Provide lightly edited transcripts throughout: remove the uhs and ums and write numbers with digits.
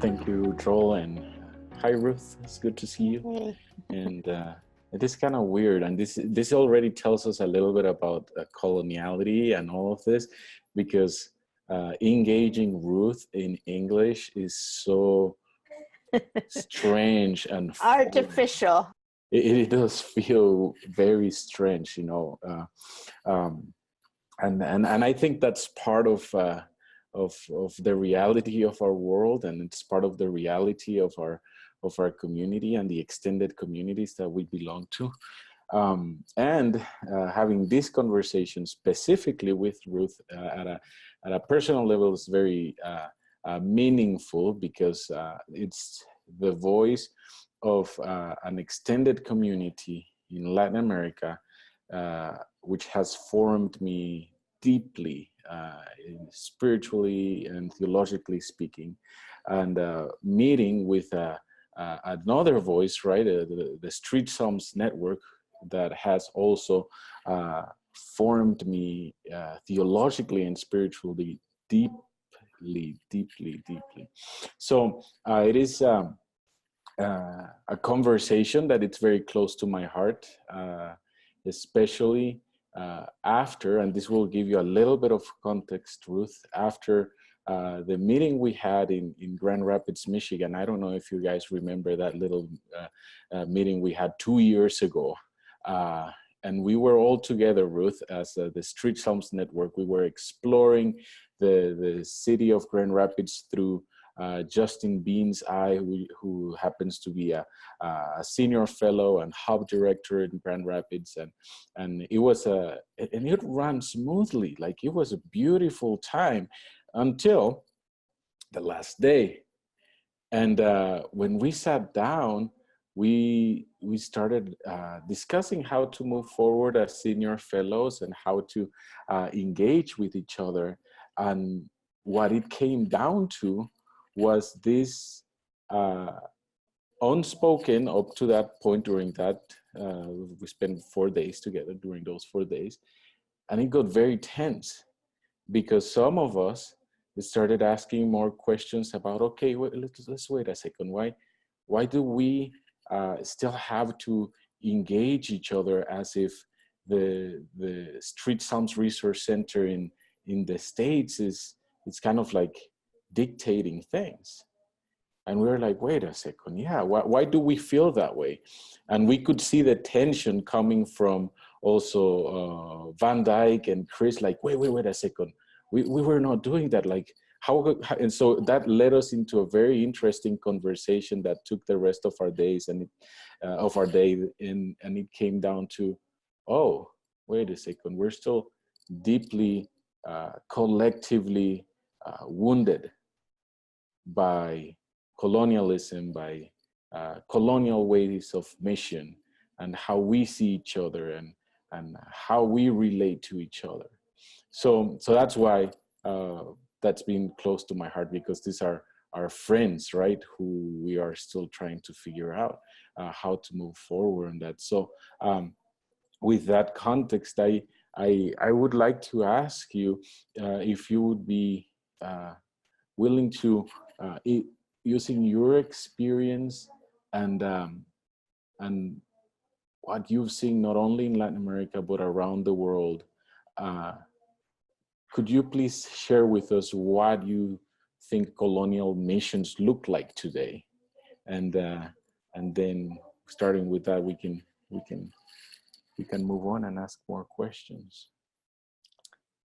Thank you, Joel, and hi, Ruth. It's good to see you. Hey. And it is kind of weird, and this already tells us a little bit about coloniality and all of this, because engaging Ruth in English is so strange and Artificial. It does feel very strange, you know, and I think that's part of the reality of our world, and it's part of the reality of our community and the extended communities that we belong to. And having this conversation specifically with Ruth at a personal level is very meaningful, because it's the voice of an extended community in Latin America, which has formed me deeply, spiritually and theologically speaking, and meeting with another voice, right? The Street Psalms Network, that has also formed me theologically and spiritually deeply. So it is a conversation that it's very close to my heart, especially after, and this will give you a little bit of context, Ruth, after the meeting we had in Grand Rapids, Michigan. I don't know if you guys remember that little meeting we had 2 years ago. And we were all together, Ruth, as the Street Psalms Network. We were exploring the city of Grand Rapids through Justin Bean's eye, who happens to be a senior fellow and hub director in Grand Rapids, and it was and it ran smoothly. Like, it was a beautiful time until the last day. And when we sat down, we started discussing how to move forward as senior fellows and how to engage with each other. And what it came down to was this unspoken, up to that point. During that, we spent 4 days together during those 4 days, and it got very tense, because some of us started asking more questions about, okay, let's wait a second. Why do we still have to engage each other as if the Street Psalms Resource Center in the States it's kind of like dictating things? And we were like, wait a second, yeah, why do we feel that way? And we could see the tension coming from also Van Dyke and Chris, like, wait a second, we were not doing that. Like, how? And so that led us into a very interesting conversation that took the rest of our days and of our day, and it came down to, oh, wait a second, we're still deeply collectively wounded by colonialism, by colonial ways of mission, and how we see each other, and how we relate to each other. So that's why that's been close to my heart, because these are our friends, right, who we are still trying to figure out how to move forward on that. So with that context, I would like to ask you if you would be willing to, using your experience and what you've seen not only in Latin America but around the world, could you please share with us what you think colonial missions look like today? And then, starting with that, we can move on and ask more questions.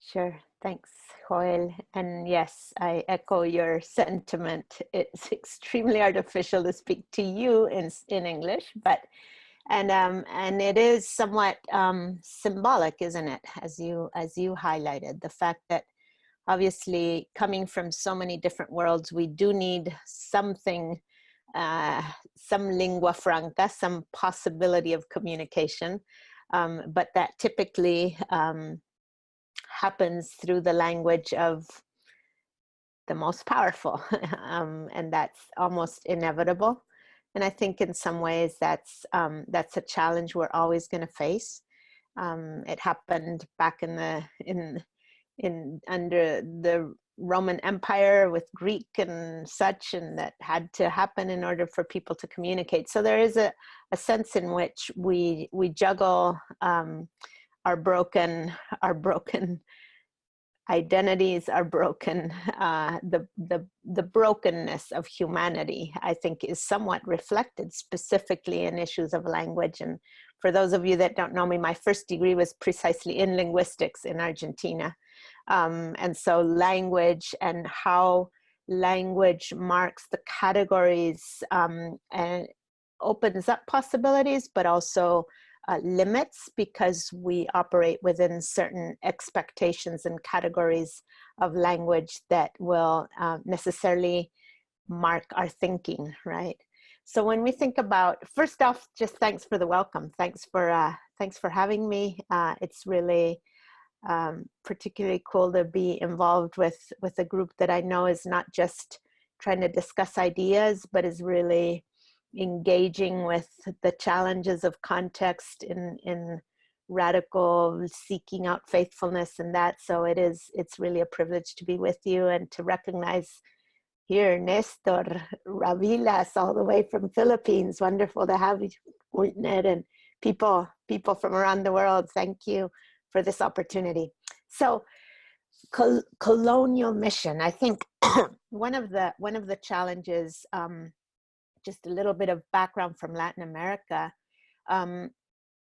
Sure. Thanks, Joel. And yes, I echo your sentiment. It's extremely artificial to speak to you in English, but and it is somewhat symbolic, isn't it? As you highlighted, the fact that obviously coming from so many different worlds, we do need something, some lingua franca, some possibility of communication, but that typically happens through the language of the most powerful, and that's almost inevitable. And I think in some ways that's a challenge we're always going to face. It happened back in under the Roman Empire with Greek and such, and that had to happen in order for people to communicate. So there is a sense in which we juggle our broken identities, are broken. The brokenness of humanity, I think, is somewhat reflected specifically in issues of language. And for those of you that don't know me, my first degree was precisely in linguistics in Argentina. And so language and how language marks the categories and opens up possibilities, but also limits, because we operate within certain expectations and categories of language that will necessarily mark our thinking, right? So when we think about, first off, just thanks for the welcome. Thanks for having me. It's really particularly cool to be involved with a group that I know is not just trying to discuss ideas, but is really engaging with the challenges of context in radical seeking out faithfulness and that. So it's really a privilege to be with you and to recognize here Nestor Ravilas all the way from Philippines. Wonderful to have you, Ned, and people from around the world. Thank you for this opportunity. So colonial mission, I think one of the challenges, just a little bit of background from Latin America,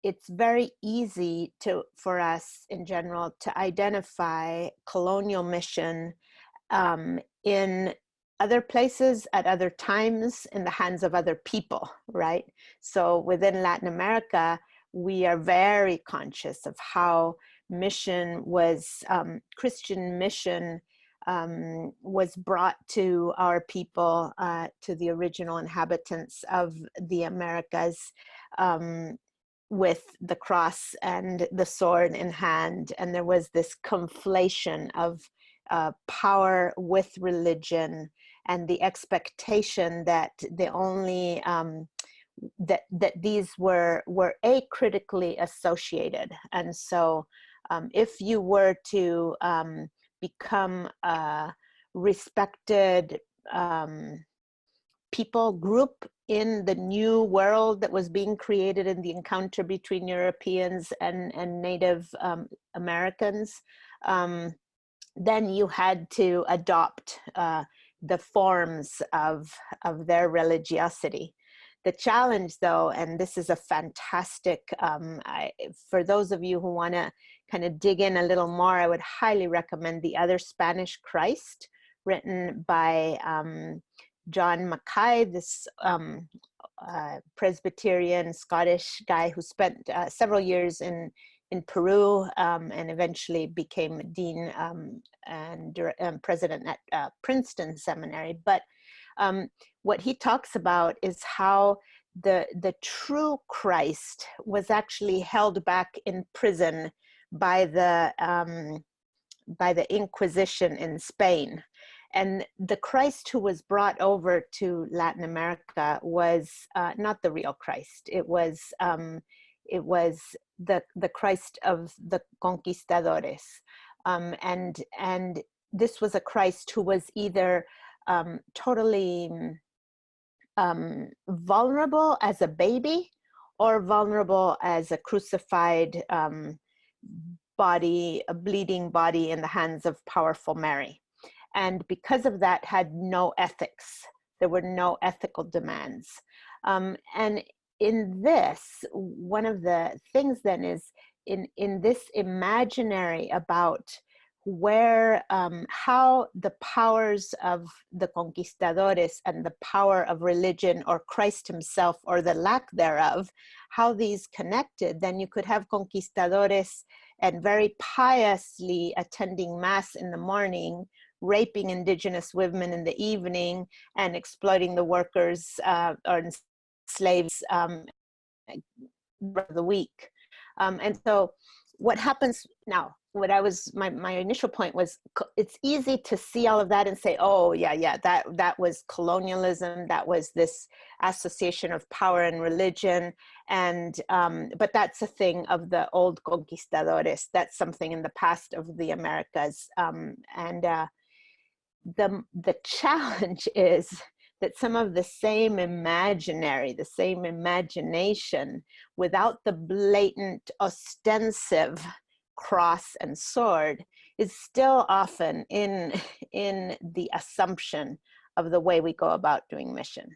it's very easy for us in general to identify colonial mission in other places at other times in the hands of other people, right? So within Latin America, we are very conscious of how mission was, Christian mission was brought to our people, to the original inhabitants of the Americas, with the cross and the sword in hand. And there was this conflation of power with religion, and the expectation that the only that these were acritically associated. And so if you were to become a respected people group in the new world that was being created in the encounter between Europeans and Native Americans, then you had to adopt the forms of their religiosity. The challenge, though, and this is a fantastic, for those of you who want to kind of dig in a little more, I would highly recommend The Other Spanish Christ, written by John Mackay, this Presbyterian Scottish guy who spent several years in Peru and eventually became dean and president at Princeton Seminary. But what he talks about is how the true Christ was actually held back in prison by the Inquisition in Spain. And the Christ who was brought over to Latin America was not the real Christ. It was the Christ of the conquistadores. And this was a Christ who was either totally vulnerable as a baby or vulnerable as a crucified body, a bleeding body in the hands of powerful Mary. And because of that, had no ethics. There were no ethical demands. And in this, one of the things then is in this imaginary about where, how the powers of the conquistadores and the power of religion or Christ himself or the lack thereof, how these connected, then you could have conquistadores and very piously attending mass in the morning, raping indigenous women in the evening, and exploiting the workers or slaves the week. And so what happens now, what I was, my initial point was, it's easy to see all of that and say, oh yeah, that was colonialism, that was this association of power and religion, and but that's a thing of the old conquistadores. That's something in the past of the Americas, and the challenge is that some of the same imaginary, the same imagination, without the blatant ostensive cross and sword, is still often in the assumption of the way we go about doing mission,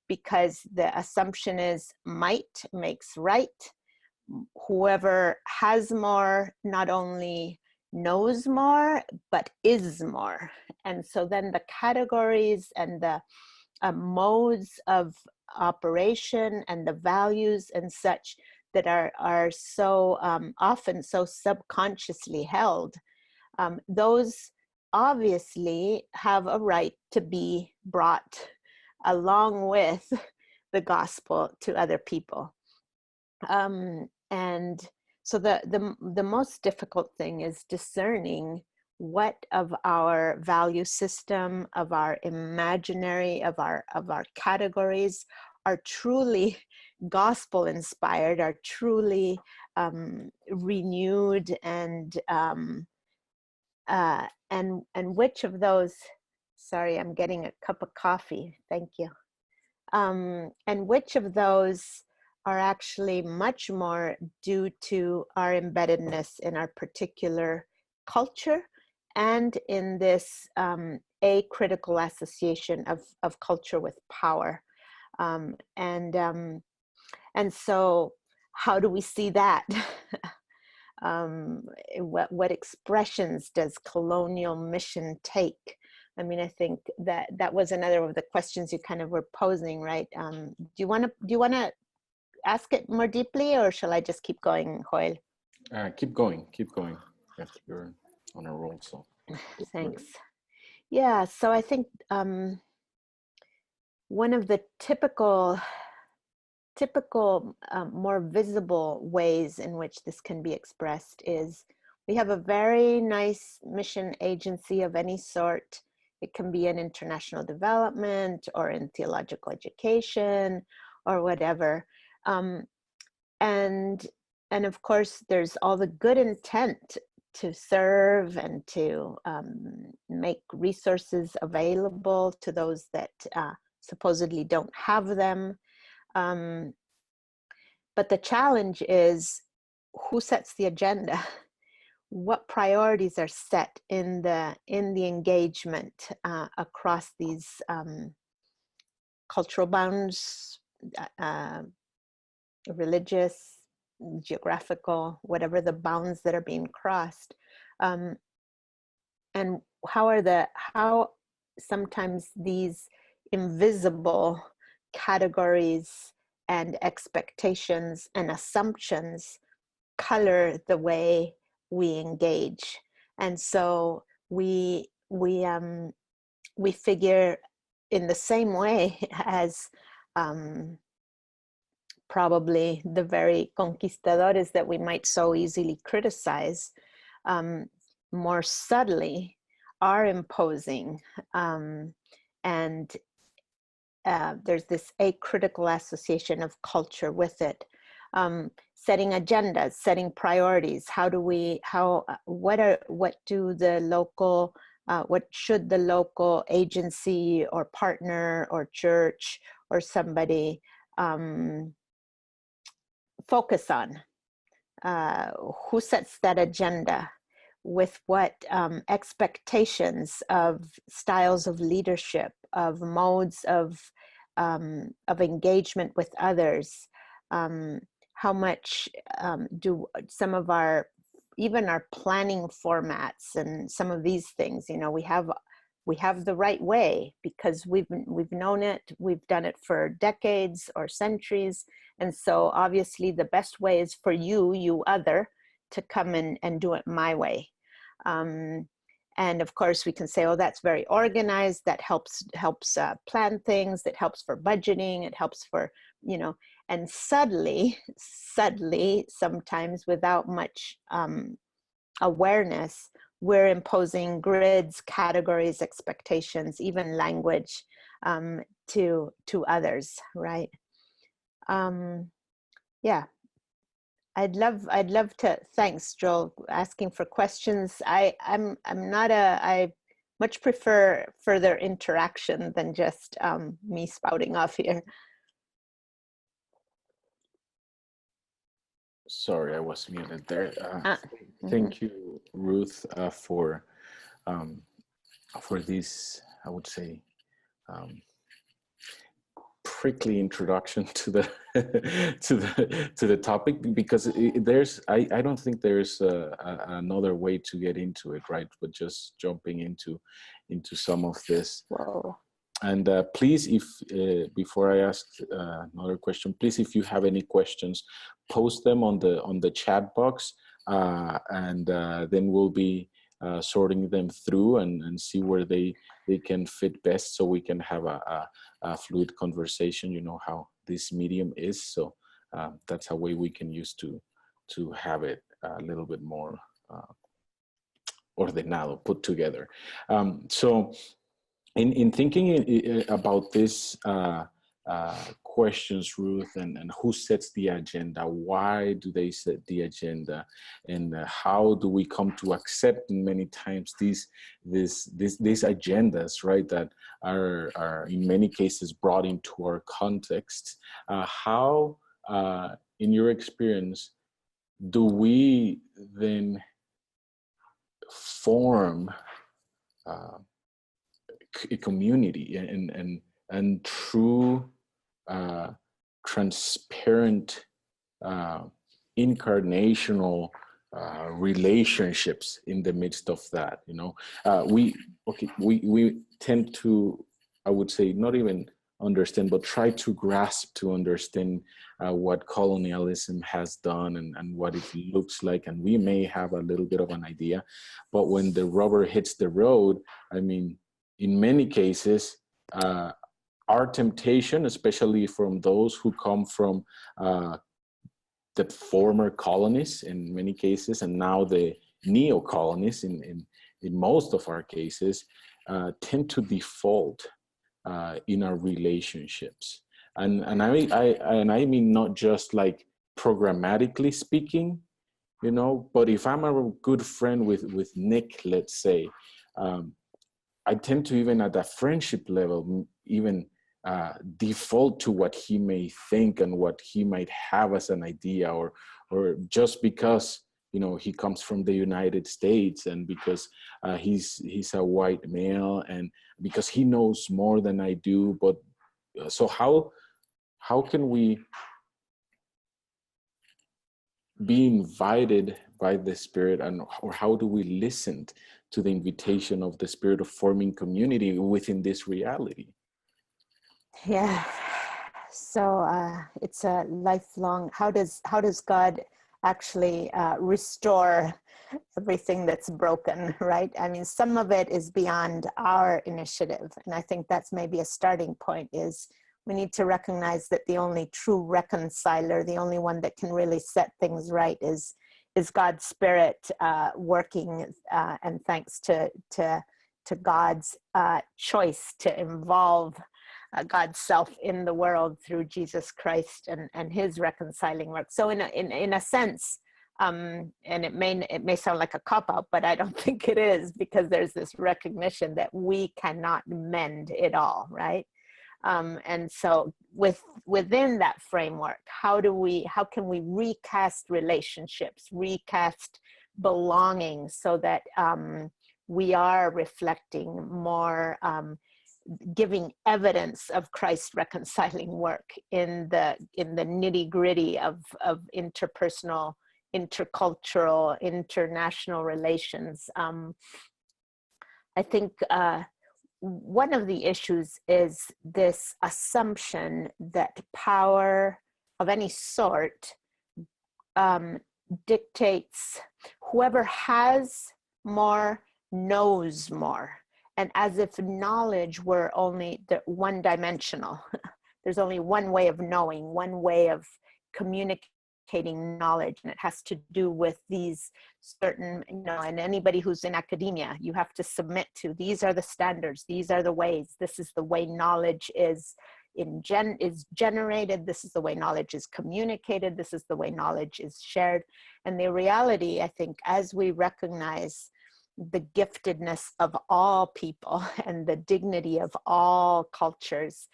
because the assumption is might makes right. Whoever has more not only knows more but is more. And so then the categories and the modes of operation and the values and such that are so often so subconsciously held, those obviously have a right to be brought along with the gospel to other people. And so the most difficult thing is discerning what of our value system, of our imaginary, of our categories are truly gospel inspired, are truly renewed, and which of those, sorry, I'm getting a cup of coffee, thank you, and which of those are actually much more due to our embeddedness in our particular culture and in this acritical association of culture with power. And so how do we see that? What expressions does colonial mission take? I mean, I think that was another of the questions you kind of were posing, right? Do you want to ask it more deeply, or shall I just keep going, Joel? Keep going. Yes, you're on a roll, so. Thanks. Yeah, so I think one of the typical more visible ways in which this can be expressed is we have a very nice mission agency of any sort. It can be in international development or in theological education or whatever. And of course, there's all the good intent to serve and to make resources available to those that supposedly don't have them. But the challenge is, who sets the agenda? What priorities are set in the engagement across these cultural bounds, religious, geographical, whatever the bounds that are being crossed, and how sometimes these invisible categories and expectations and assumptions color the way we engage. And so we figure in the same way as probably the very conquistadores that we might so easily criticize, more subtly are imposing, and there's this acritical association of culture with it, setting agendas, setting priorities. What should the local agency or partner or church or somebody focus on? Who sets that agenda? With what expectations of styles of leadership, of modes of engagement with others? How much do some of even our planning formats and some of these things, we have the right way because we've known it, we've done it for decades or centuries, and so obviously the best way is for you other, to come and do it my way. And of course we can say, oh, that's very organized, that helps plan things, that helps for budgeting, it helps for, and subtly, sometimes without much awareness, we're imposing grids, categories, expectations, even language to others, right? Yeah, I'd love to. Thanks, Joel, asking for questions. I'm not I much prefer further interaction than just me spouting off here. Sorry, I was muted there. Mm-hmm. Thank you, Ruth, for this, I would say, prickly introduction to the to the topic, because I don't think there's another way to get into it, right? But just jumping into some of this. Whoa. And please, if before I ask another question, please, if you have any questions, post them on the chat box, and then we'll be sorting them through and see where they can fit best, so we can have a fluid conversation. You know how this medium is, so that's a way we can use to have it a little bit more ordenado, put together. So in thinking about this questions, Ruth, and who sets the agenda, why do they set the agenda, and how do we come to accept many times these agendas, right, that are in many cases brought into our context? How, in your experience, do we then form a community and true transparent incarnational relationships in the midst of that? You know, we tend to, I would say, not even understand, but try to grasp to understand what colonialism has done and what it looks like, and we may have a little bit of an idea, but when the rubber hits the road, I mean, in many cases, our temptation, especially from those who come from the former colonies in many cases, and now the neo-colonies in most of our cases, tend to default in our relationships. And I mean not just like programmatically speaking, you know, but if I'm a good friend with Nick, let's say, I tend to, even at a friendship level, even default to what he may think and what he might have as an idea, or just because, you know, he comes from the United States, and because he's a white male, and because he knows more than I do. But so how can we be invited by the Spirit, and or how do we listen to the invitation of the Spirit of forming community within this reality? Yeah, so it's a lifelong, how does God actually restore everything that's broken, right? I mean, some of it is beyond our initiative, and I think that's maybe a starting point. Is we need to recognize that the only true reconciler, the only one that can really set things right, is God's Spirit working, and thanks to God's choice to involve God's self in the world through Jesus Christ and his reconciling work. So in a sense, and it may sound like a cop-out, but I don't think it is, because there's this recognition that we cannot mend it all, right? And so within that framework, how can we recast relationships, recast belonging, so that we are reflecting more, giving evidence of Christ's reconciling work in the nitty-gritty of interpersonal, intercultural, international relations. I think one of the issues is this assumption that power of any sort dictates whoever has more knows more. And as if knowledge were only one-dimensional. There's only one way of knowing, one way of communicating communicating knowledge, and it has to do with these certain, and anybody who's in academia, you have to submit to, these are the standards, these are the ways, this is the way knowledge is generated, this is the way knowledge is communicated, this is the way knowledge is shared. And the reality, I think, as we recognize the giftedness of all people and the dignity of all cultures,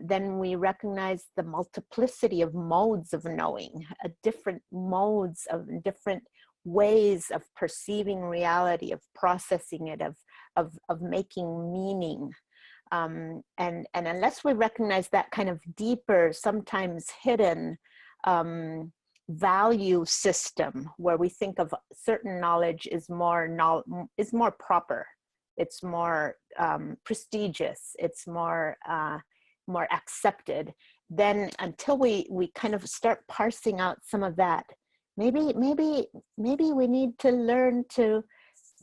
then we recognize the multiplicity of modes of knowing, different modes of different ways of perceiving reality, of processing it, of making meaning. And unless we recognize that kind of deeper, sometimes hidden value system, where we think of certain knowledge is more proper, it's more prestigious, it's more accepted, then until we kind of start parsing out some of that, maybe we need to learn to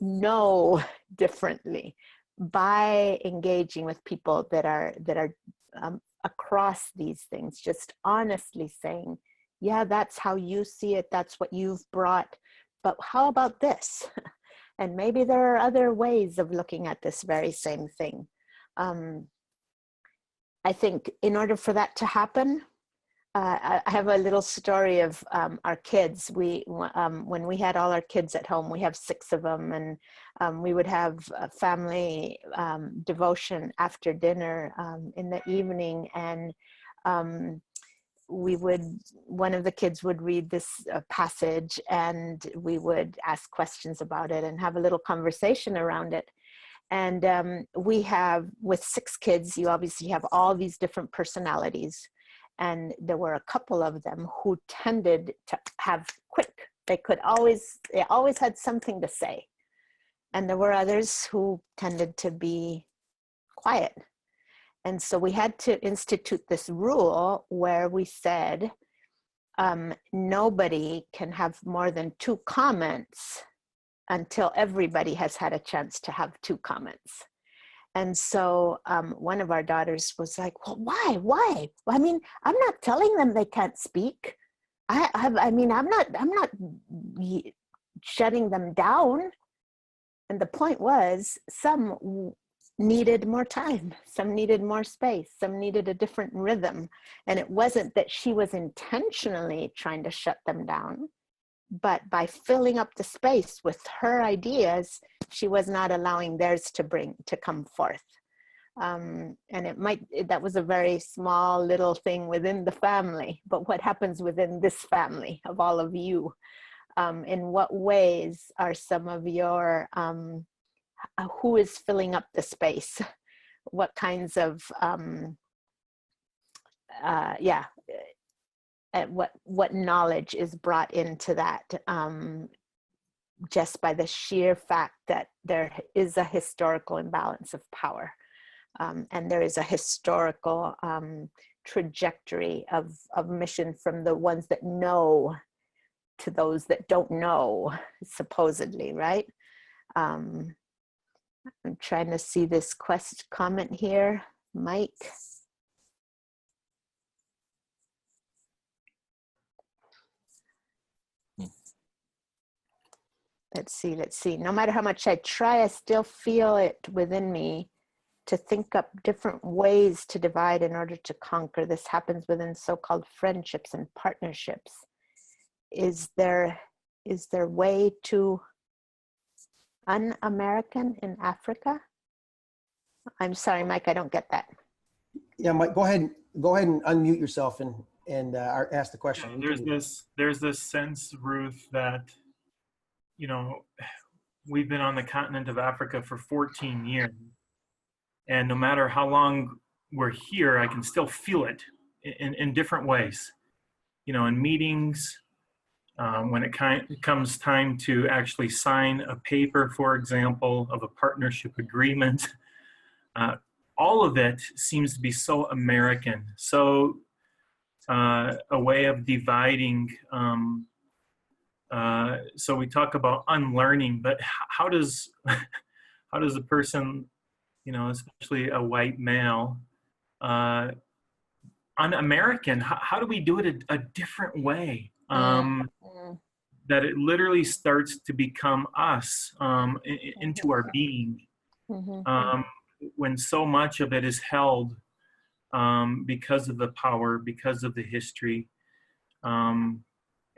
know differently by engaging with people that are across these things, just honestly saying, yeah, that's how you see it, that's what you've brought, but how about this? And maybe there are other ways of looking at this very same thing. I think in order for that to happen, I have a little story of our kids. When we had all our kids at home, we have 6 of them, and we would have a family devotion after dinner in the evening, and one of the kids would read this passage, and we would ask questions about it and have a little conversation around it. And we have, with 6 kids, you obviously have all these different personalities. And there were a couple of them who tended to have they always had something to say. And there were others who tended to be quiet. And so we had to institute this rule where we said, nobody can have more than 2 comments until everybody has had a chance to have 2 comments. And so one of our daughters was like, well, why? I mean, I'm not telling them they can't speak. I'm not shutting them down. And the point was, some needed more time, some needed more space, some needed a different rhythm. And it wasn't that she was intentionally trying to shut them down, but by filling up the space with her ideas, she was not allowing theirs to come forth. And that was a very small little thing within the family, but what happens within this family of all of you? In what ways are some of your, who is filling up the space? What kinds of, what knowledge is brought into that, just by the sheer fact that there is a historical imbalance of power, and there is a historical trajectory of mission from the ones that know to those that don't know, supposedly, right? I'm trying to see this comment here, Mike. Let's see. No matter how much I try, I still feel it within me to think up different ways to divide in order to conquer. This happens within so-called friendships and partnerships. Is there way to un-American in Africa? I'm sorry, Mike, I don't get that. Yeah, Mike, go ahead and unmute yourself and ask the question. Yeah, there's this sense, Ruth, that we've been on the continent of Africa for 14 years. And no matter how long we're here, I can still feel it in different ways. In meetings, when it comes time to actually sign a paper, for example, of a partnership agreement, all of it seems to be so American, so a way of dividing. So we talk about unlearning, but how does a person, especially a white male, un-American, how do we do it a different way? that it literally starts to become us, into our being, when so much of it is held because of the power, because of the history, and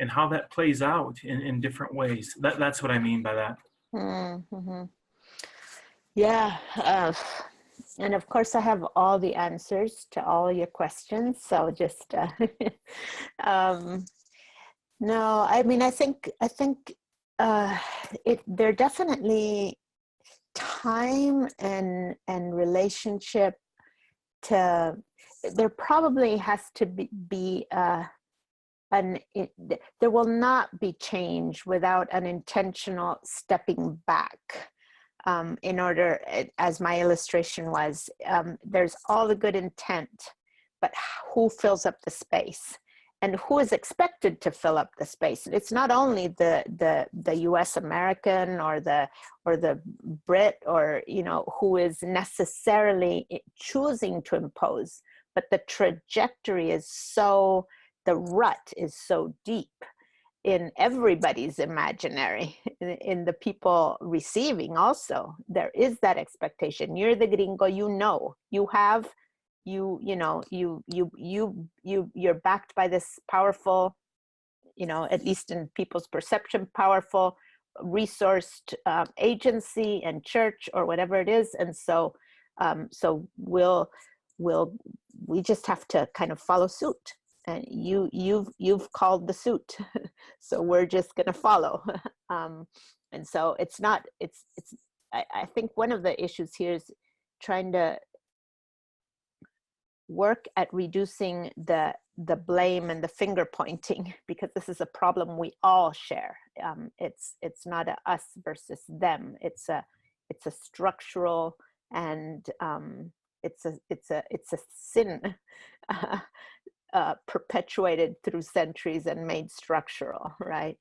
how that plays out in different ways. That's what I mean by that. Yeah. And of course, I have all the answers to all your questions. So just, no, I mean, I think they're definitely time and relationship to, there probably has to be there will not be change without an intentional stepping back. In order, as my illustration was, there's all the good intent, but who fills up the space? And who is expected to fill up the space? It's not only the U.S. American or the Brit, or who is necessarily choosing to impose, but the trajectory is so, the rut is so deep in everybody's imaginary, in the people receiving also. There is that expectation. You're the gringo, you're backed by this powerful, at least in people's perception, powerful resourced agency and church or whatever it is. And so we just have to kind of follow suit. And you've called the suit, so we're just gonna follow. And so I think one of the issues here is trying to work at reducing the blame and the finger pointing, because this is a problem we all share. It's not a us versus them. It's a structural, and it's a sin. Perpetuated through centuries and made structural, right?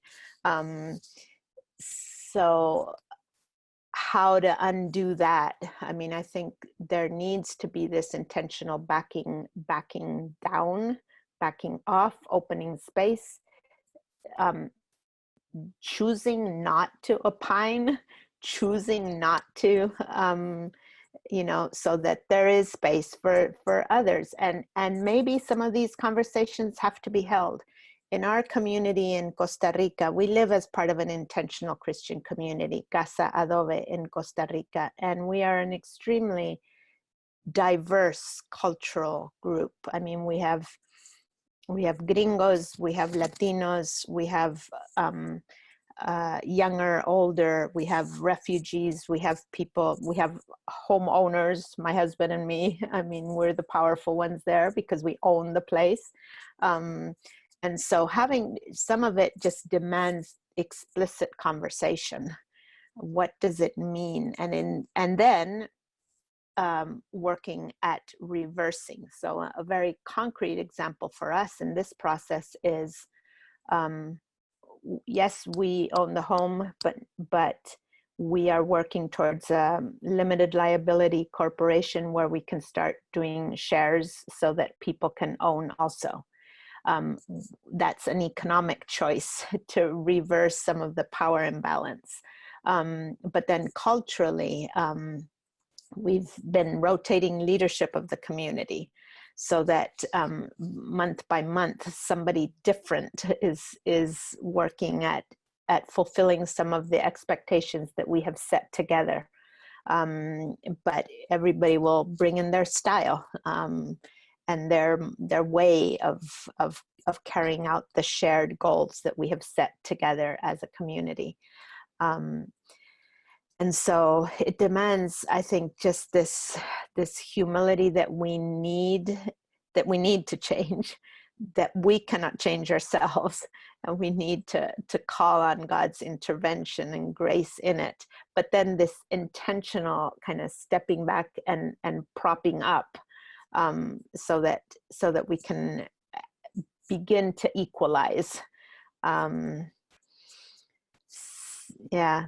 So how to undo that? I mean, I think there needs to be this intentional backing down, backing off, opening space, choosing not to opine, choosing not to, so that there is space for others. And maybe some of these conversations have to be held. In our community in Costa Rica, we live as part of an intentional Christian community, Casa Adobe in Costa Rica, and we are an extremely diverse cultural group. I mean, we have gringos, we have Latinos, we have younger, older, we have refugees, we have people, we have homeowners, my husband and me. I mean, we're the powerful ones there because we own the place. And so having some of it just demands explicit conversation. What does it mean? And then working at reversing. So a very concrete example for us in this process is, yes, we own the home, but we are working towards a limited liability corporation where we can start doing shares so that people can own also. That's an economic choice to reverse some of the power imbalance. But then culturally, we've been rotating leadership of the community, so that month by month, somebody different is working at fulfilling some of the expectations that we have set together. But everybody will bring in their style and their way of carrying out the shared goals that we have set together as a community. And so it demands, I think, just this humility that we need to change, that we cannot change ourselves, and we need to call on God's intervention and grace in it. But then this intentional kind of stepping back and propping up, so that we can begin to equalize. Yeah.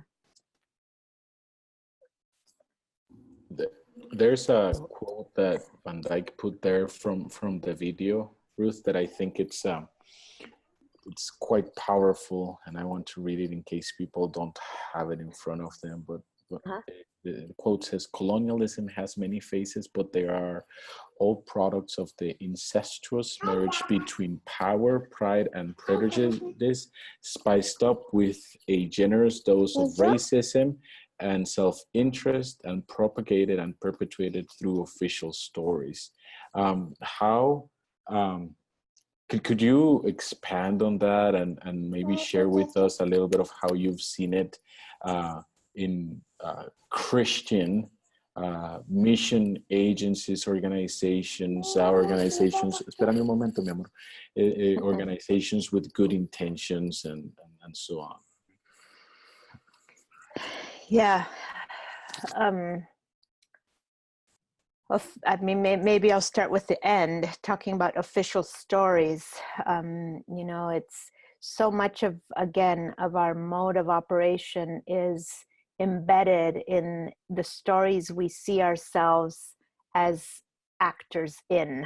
There's a quote that Van Dyke put there from the video, Ruth, that I think it's it's quite powerful, and I want to read it in case people don't have it in front of them. But Uh-huh. the quote says, "Colonialism has many faces, but they are all products of the incestuous marriage between power, pride, and prejudice, spiced up with a generous dose of racism and self-interest, and propagated and perpetuated through official stories." How could you expand on that, and maybe share with us a little bit of how you've seen it in Christian mission agencies, organizations, espérame un momento, mi amor, organizations with good intentions and so on? Yeah. I mean, maybe I'll start with the end, talking about official stories. You know, it's so much of, again, of our mode of operation is embedded in the stories we see ourselves as actors in.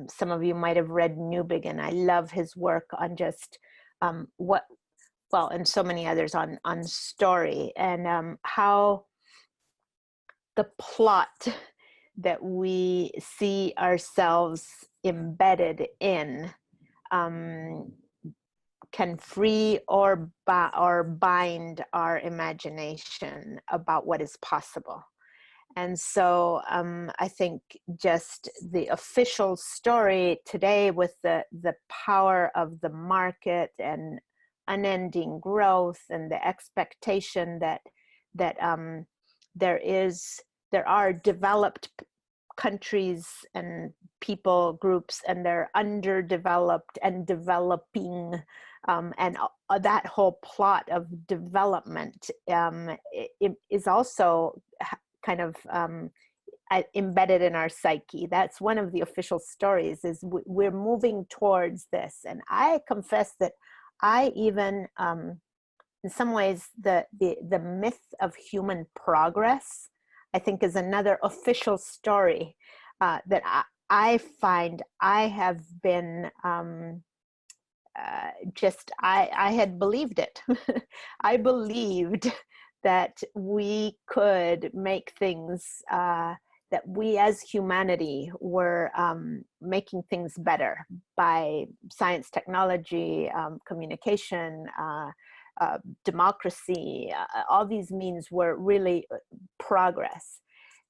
Some of you might have read Newbigin. I love his work on just and so many others on story, and how the plot that we see ourselves embedded in can free or bind our imagination about what is possible. And so I think just the official story today, with the power of the market and unending growth and the expectation that there are developed countries and people groups, and they're underdeveloped and developing, and that whole plot of development is also kind of embedded in our psyche. That's one of the official stories, is we're moving towards this. And I confess that I even, in some ways, the myth of human progress, I think, is another official story that I find I have been I had believed it. I believed that we could make things, that we as humanity were making things better by science, technology, communication, democracy. All these means were really progress.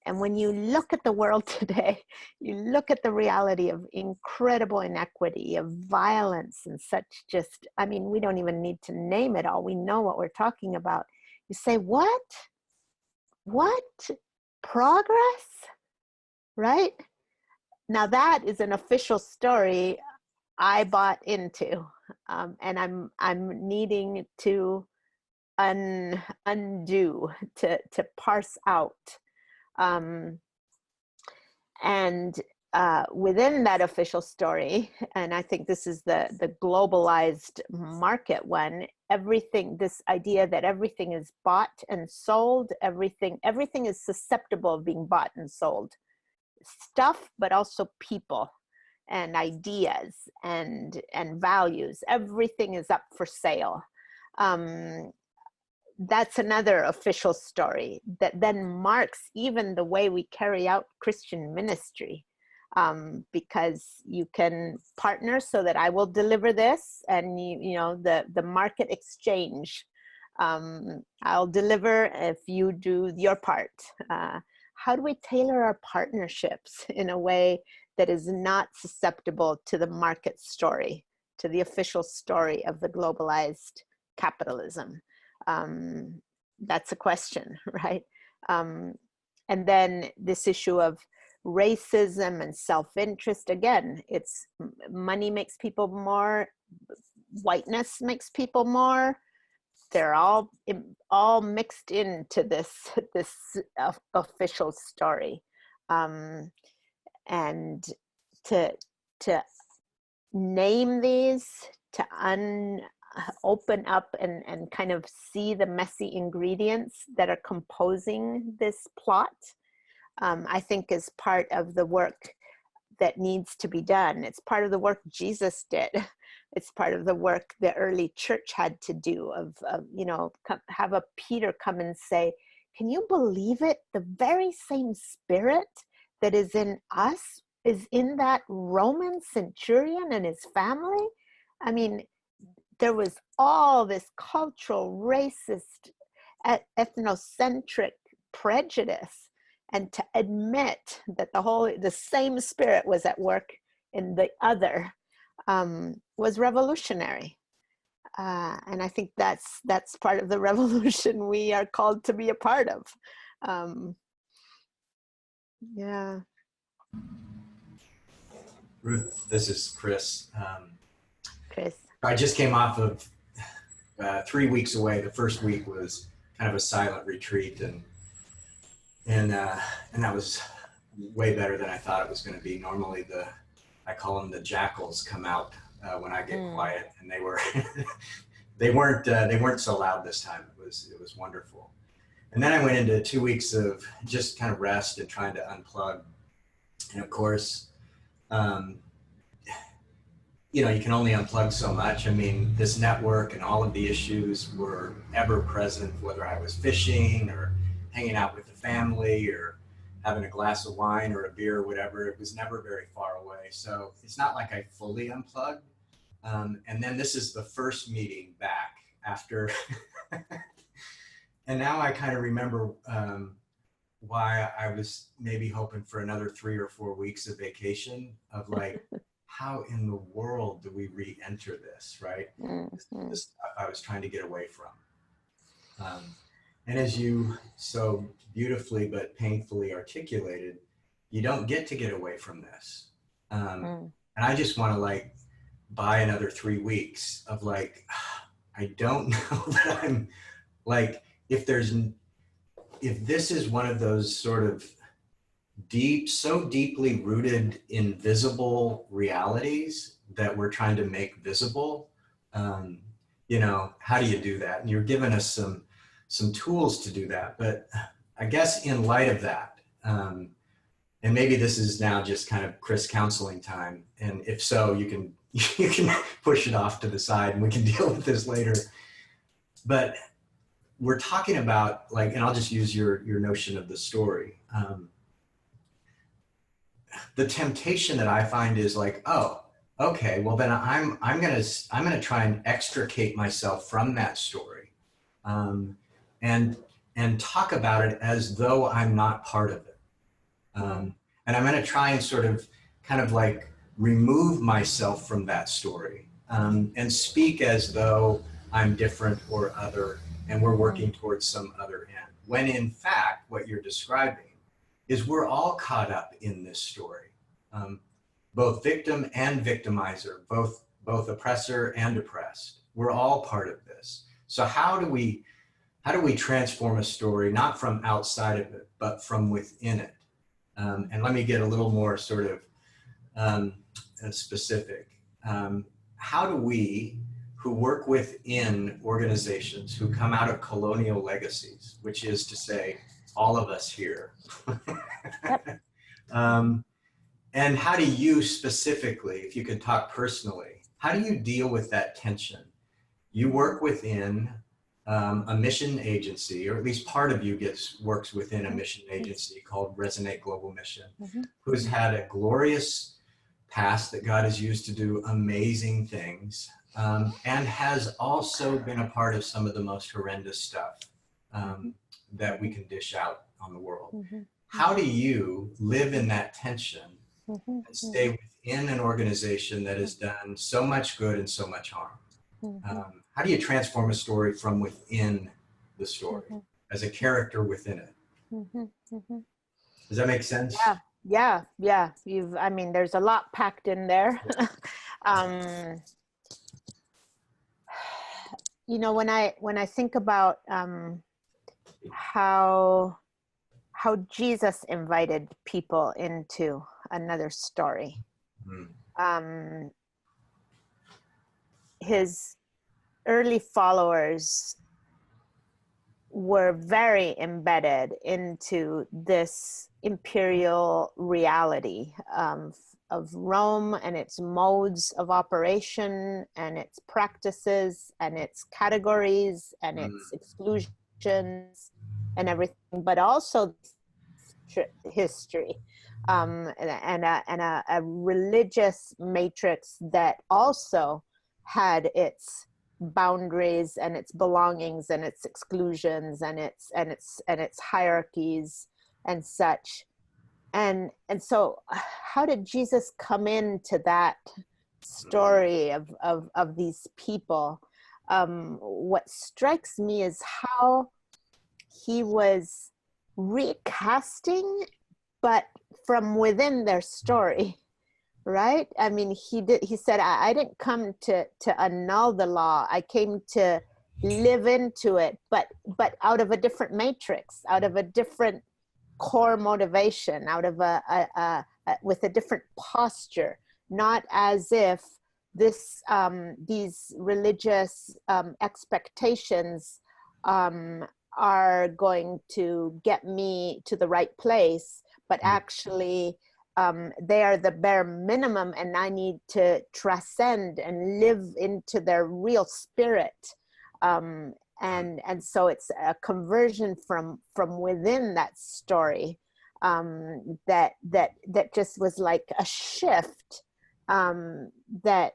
And when you look at the world today, you look at the reality of incredible inequity, of violence, and such, just, I mean, we don't even need to name it all. We know what we're talking about. You say, what? Progress? Right? Now that is an official story I bought into, and I'm needing to undo, to parse out. Within that official story, and I think this is the globalized market one, this idea that everything is bought and sold, everything is susceptible of being bought and sold. Stuff, but also people and ideas and values. Everything is up for sale. That's another official story that then marks even the way we carry out Christian ministry, because you can partner so that I will deliver this, and you know the market exchange. I'll deliver if you do your part. How do we tailor our partnerships in a way that is not susceptible to the market story, to the official story of the globalized capitalism? That's a question, right? And then this issue of racism and self-interest, again, it's money makes people more, whiteness makes people more. They're all mixed into this official story, and to name these, to open up and kind of see the messy ingredients that are composing this plot, I think is part of the work that needs to be done. It's part of the work Jesus did, It's part of the work the early church had to do of you know, have a Peter come and say, can you believe it? The very same spirit that is in us is in that Roman centurion and his family. I mean, there was all this cultural, racist, ethnocentric prejudice, and to admit that the same spirit was at work in the other was revolutionary. And I think that's part of the revolution we are called to be a part of. Yeah. Ruth, this is Chris. Chris. I just came off of 3 weeks away. The first week was kind of a silent retreat, and that was way better than I thought it was going to be. Normally, I call them the jackals come out when I get quiet, and they were they weren't so loud this time. It was wonderful. And then I went into 2 weeks of just kind of rest and trying to unplug. And of course, you know, you can only unplug so much. I mean, this network and all of the issues were ever present, whether I was fishing or hanging out with the family or having a glass of wine or a beer or whatever. It was never very far away. So it's not like I fully unplugged. And then this is the first meeting back after, and now I kind of remember why I was maybe hoping for another 3 or 4 weeks of vacation of like, how in the world do we re-enter this, right? This stuff I was trying to get away from. And as you so beautifully but painfully articulated, you don't get to get away from this. And I just want to like buy another 3 weeks of like, I don't know that I'm like, if this is one of those sort of so deeply rooted invisible realities that we're trying to make visible, you know, how do you do that? And you're giving us some tools to do that. But I guess in light of that, and maybe this is now just kind of Chris counseling time, and if so, you can push it off to the side and we can deal with this later. But we're talking about like, and I'll just use your notion of the story. The temptation that I find is like, oh, okay, well then I'm gonna try and extricate myself from that story, and talk about it as though I'm not part of it, and I'm gonna try and sort of kind of like remove myself from that story, and speak as though I'm different or other, and we're working towards some other end. When in fact, what you're describing is we're all caught up in this story, both victim and victimizer, both oppressor and oppressed. We're all part of this. So how do we transform a story, not from outside of it, but from within it? And let me get a little more sort of specific. How do we, who work within organizations, who come out of colonial legacies, which is to say, all of us here. And how do you specifically, if you could talk personally, how do you deal with that tension? You work within a mission agency, or at least part of you works within a mission agency called Resonate Global Mission, who's had a glorious past that God has used to do amazing things, and has also been a part of some of the most horrendous stuff that we can dish out on the world. How do you live in that tension and stay within an organization that has done so much good and so much harm? How do you transform a story from within the story as a character within it? Does that make sense? Yeah. I mean, there's a lot packed in there. You know, when I think about how Jesus invited people into another story, his early followers were very embedded into this imperial reality of Rome and its modes of operation and its practices and its categories and its exclusions and everything, but also history, and a religious matrix that also had its boundaries and its belongings and its exclusions and its hierarchies and such. And so how did Jesus come into that story of these people? What strikes me is how he was recasting, but from within their story, right? I mean, he said, I didn't come to annul the law. I came to live into it, but out of a different matrix, out of a different core motivation, out of with a different posture, not as if these religious expectations are going to get me to the right place, but actually they are the bare minimum, and I need to transcend and live into their real spirit. And so it's a conversion from within that story, that just was like a shift, that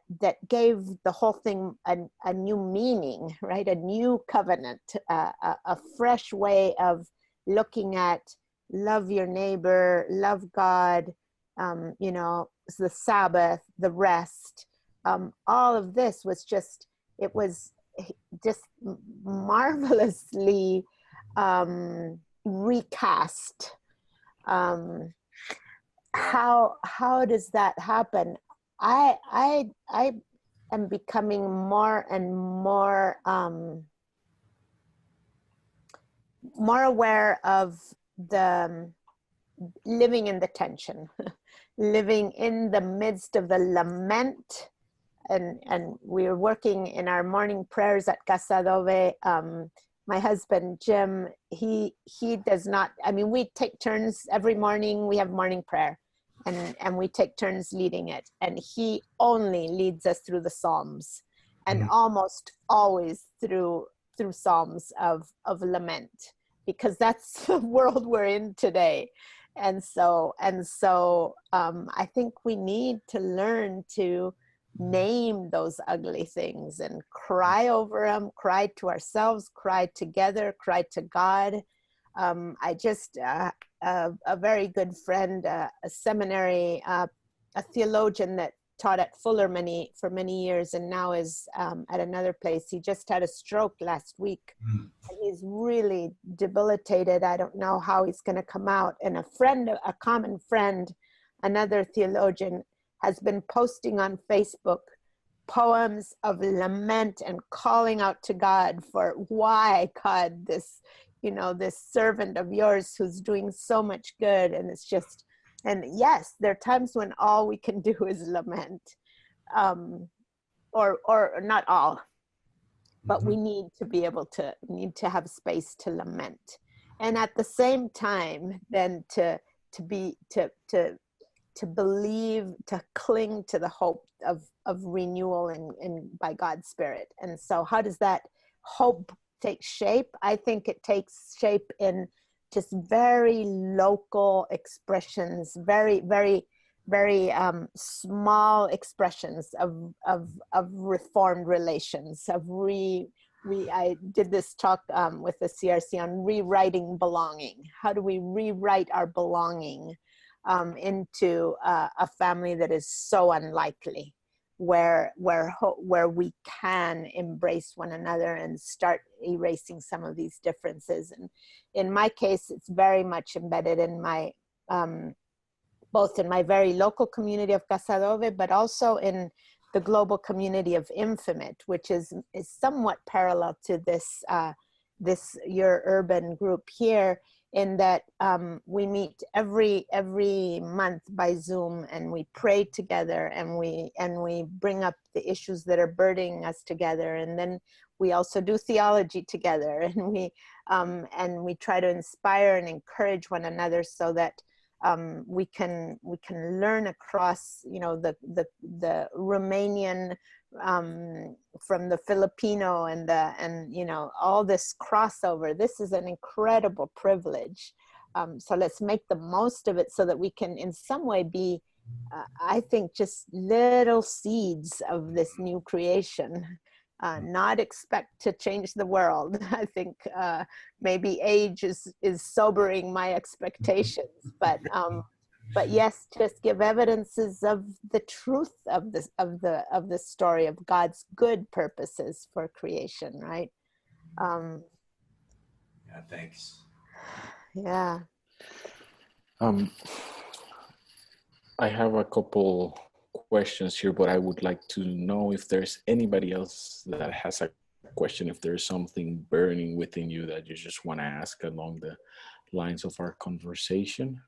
gave the whole thing a new meaning, right? A new covenant, a fresh way of looking at love your neighbor, love God, the Sabbath, the rest. All of this was just, it was just marvelously recast. How does that happen? I am becoming more and more more aware of the living in the tension, living in the midst of the lament. And we're working in our morning prayers at Casa Dove. My husband, Jim, he does not, I mean, we take turns every morning. We have morning prayer, and we take turns leading it. And he only leads us through the Psalms, and almost always through Psalms of lament, because that's the world we're in today. And so I think we need to learn to name those ugly things and cry over them, cry to ourselves, cry together, cry to God. I just, a very good friend, a seminary, a theologian that taught at Fuller for many years, and now is at another place. He just had a stroke last week, and he's really debilitated. I don't know how he's going to come out. And a common friend, another theologian, has been posting on Facebook poems of lament and calling out to God for, why, God, this servant of yours who's doing so much good. And it's just, and yes, there are times when all we can do is lament, or not all, but we need to be able to, have space to lament. And at the same time, then to believe, to cling to the hope of renewal and by God's Spirit. And so how does that hope take shape? I think it takes shape in just very local expressions, very, very, very small expressions of reformed relations, I did this talk with the CRC on rewriting belonging. How do we rewrite our belonging into a family that is so unlikely, where we can embrace one another and start erasing some of these differences? And in my case, it's very much embedded in my both in my very local community of Casa Dove, but also in the global community of Infinite, which is somewhat parallel to this your urban group here, in that we meet every month by Zoom, and we pray together, and we bring up the issues that are burdening us together, and then we also do theology together, and we try to inspire and encourage one another, so that we can learn across, you know, the Romanian from the Filipino and you know, all this crossover. This is an incredible privilege. So let's make the most of it so that we can in some way be, I think, just little seeds of this new creation. Not expect to change the world. I think maybe age is sobering my expectations, but yes, just give evidences of the truth of this of the story of God's good purposes for creation, right? Yeah, thanks. Yeah. I have a couple questions here, but I would like to know if there's anybody else that has a question, if there's something burning within you that you just want to ask along the lines of our conversation.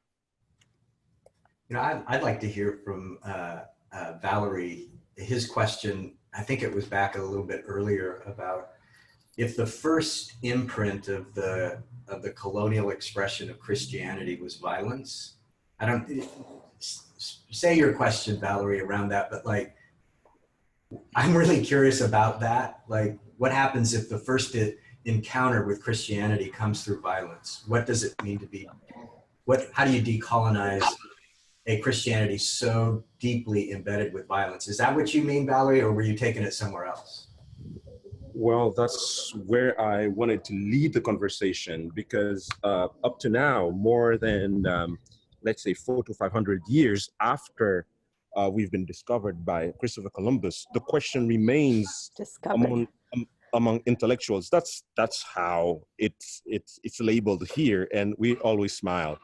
You know, I'd like to hear from Valerie. His question, I think it was back a little bit earlier, about if the first imprint of the colonial expression of Christianity was violence. I don't say your question, Valerie, around that, but like, I'm really curious about that. Like, what happens if the first encounter with Christianity comes through violence? What does it mean to be, how do you decolonize a Christianity so deeply embedded with violence? Is that what you mean, Valerie, or were you taking it somewhere else? Well, that's where I wanted to lead the conversation, because up to now, more than, let's say, 400 to 500 years after we've been discovered by Christopher Columbus, the question remains among intellectuals. That's how it's labeled here, and we always smile.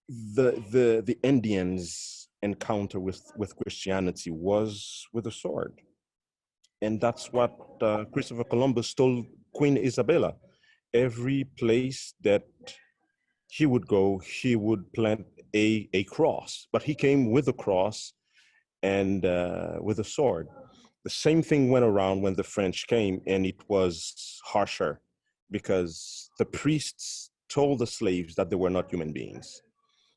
The Indians' encounter with Christianity was with a sword. And that's what Christopher Columbus told Queen Isabella. Every place that he would go, he would plant a cross. But he came with a cross and with a sword. The same thing went around when the French came, and it was harsher because the priests told the slaves that they were not human beings.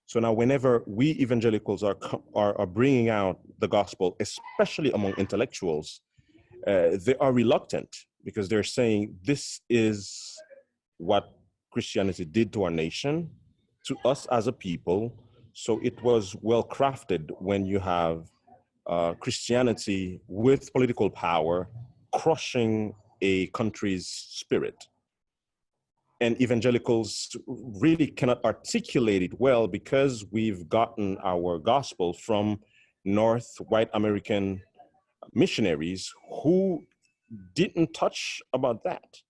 So now whenever we evangelicals are bringing out the gospel, especially among intellectuals, they are reluctant because they're saying this is what Christianity did to our nation, to us as a people. So it was well crafted when you have Christianity with political power crushing a country's spirit. And evangelicals really cannot articulate it well because we've gotten our gospel from North white American missionaries who didn't touch about that.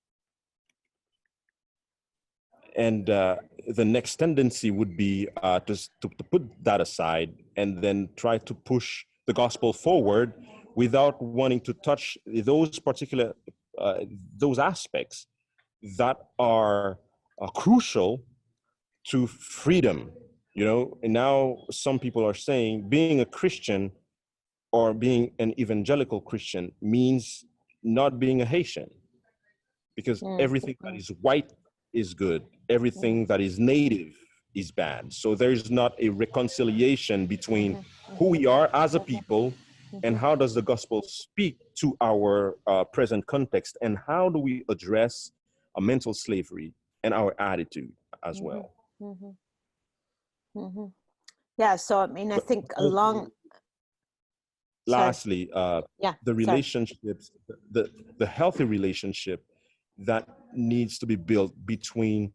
And the next tendency would be to put that aside and then try to push the gospel forward without wanting to touch those particular, those aspects that are crucial to freedom. You know, and now some people are saying being a Christian or being an evangelical Christian means not being a Haitian, because everything that is white is good. Everything that is native is bad. So there's not a reconciliation between who we are as a people and how does the gospel speak to our present context, and how do we address a mental slavery and our attitude as well. Yeah, so I mean, I think along... Lastly, the relationships, the healthy relationship that needs to be built between,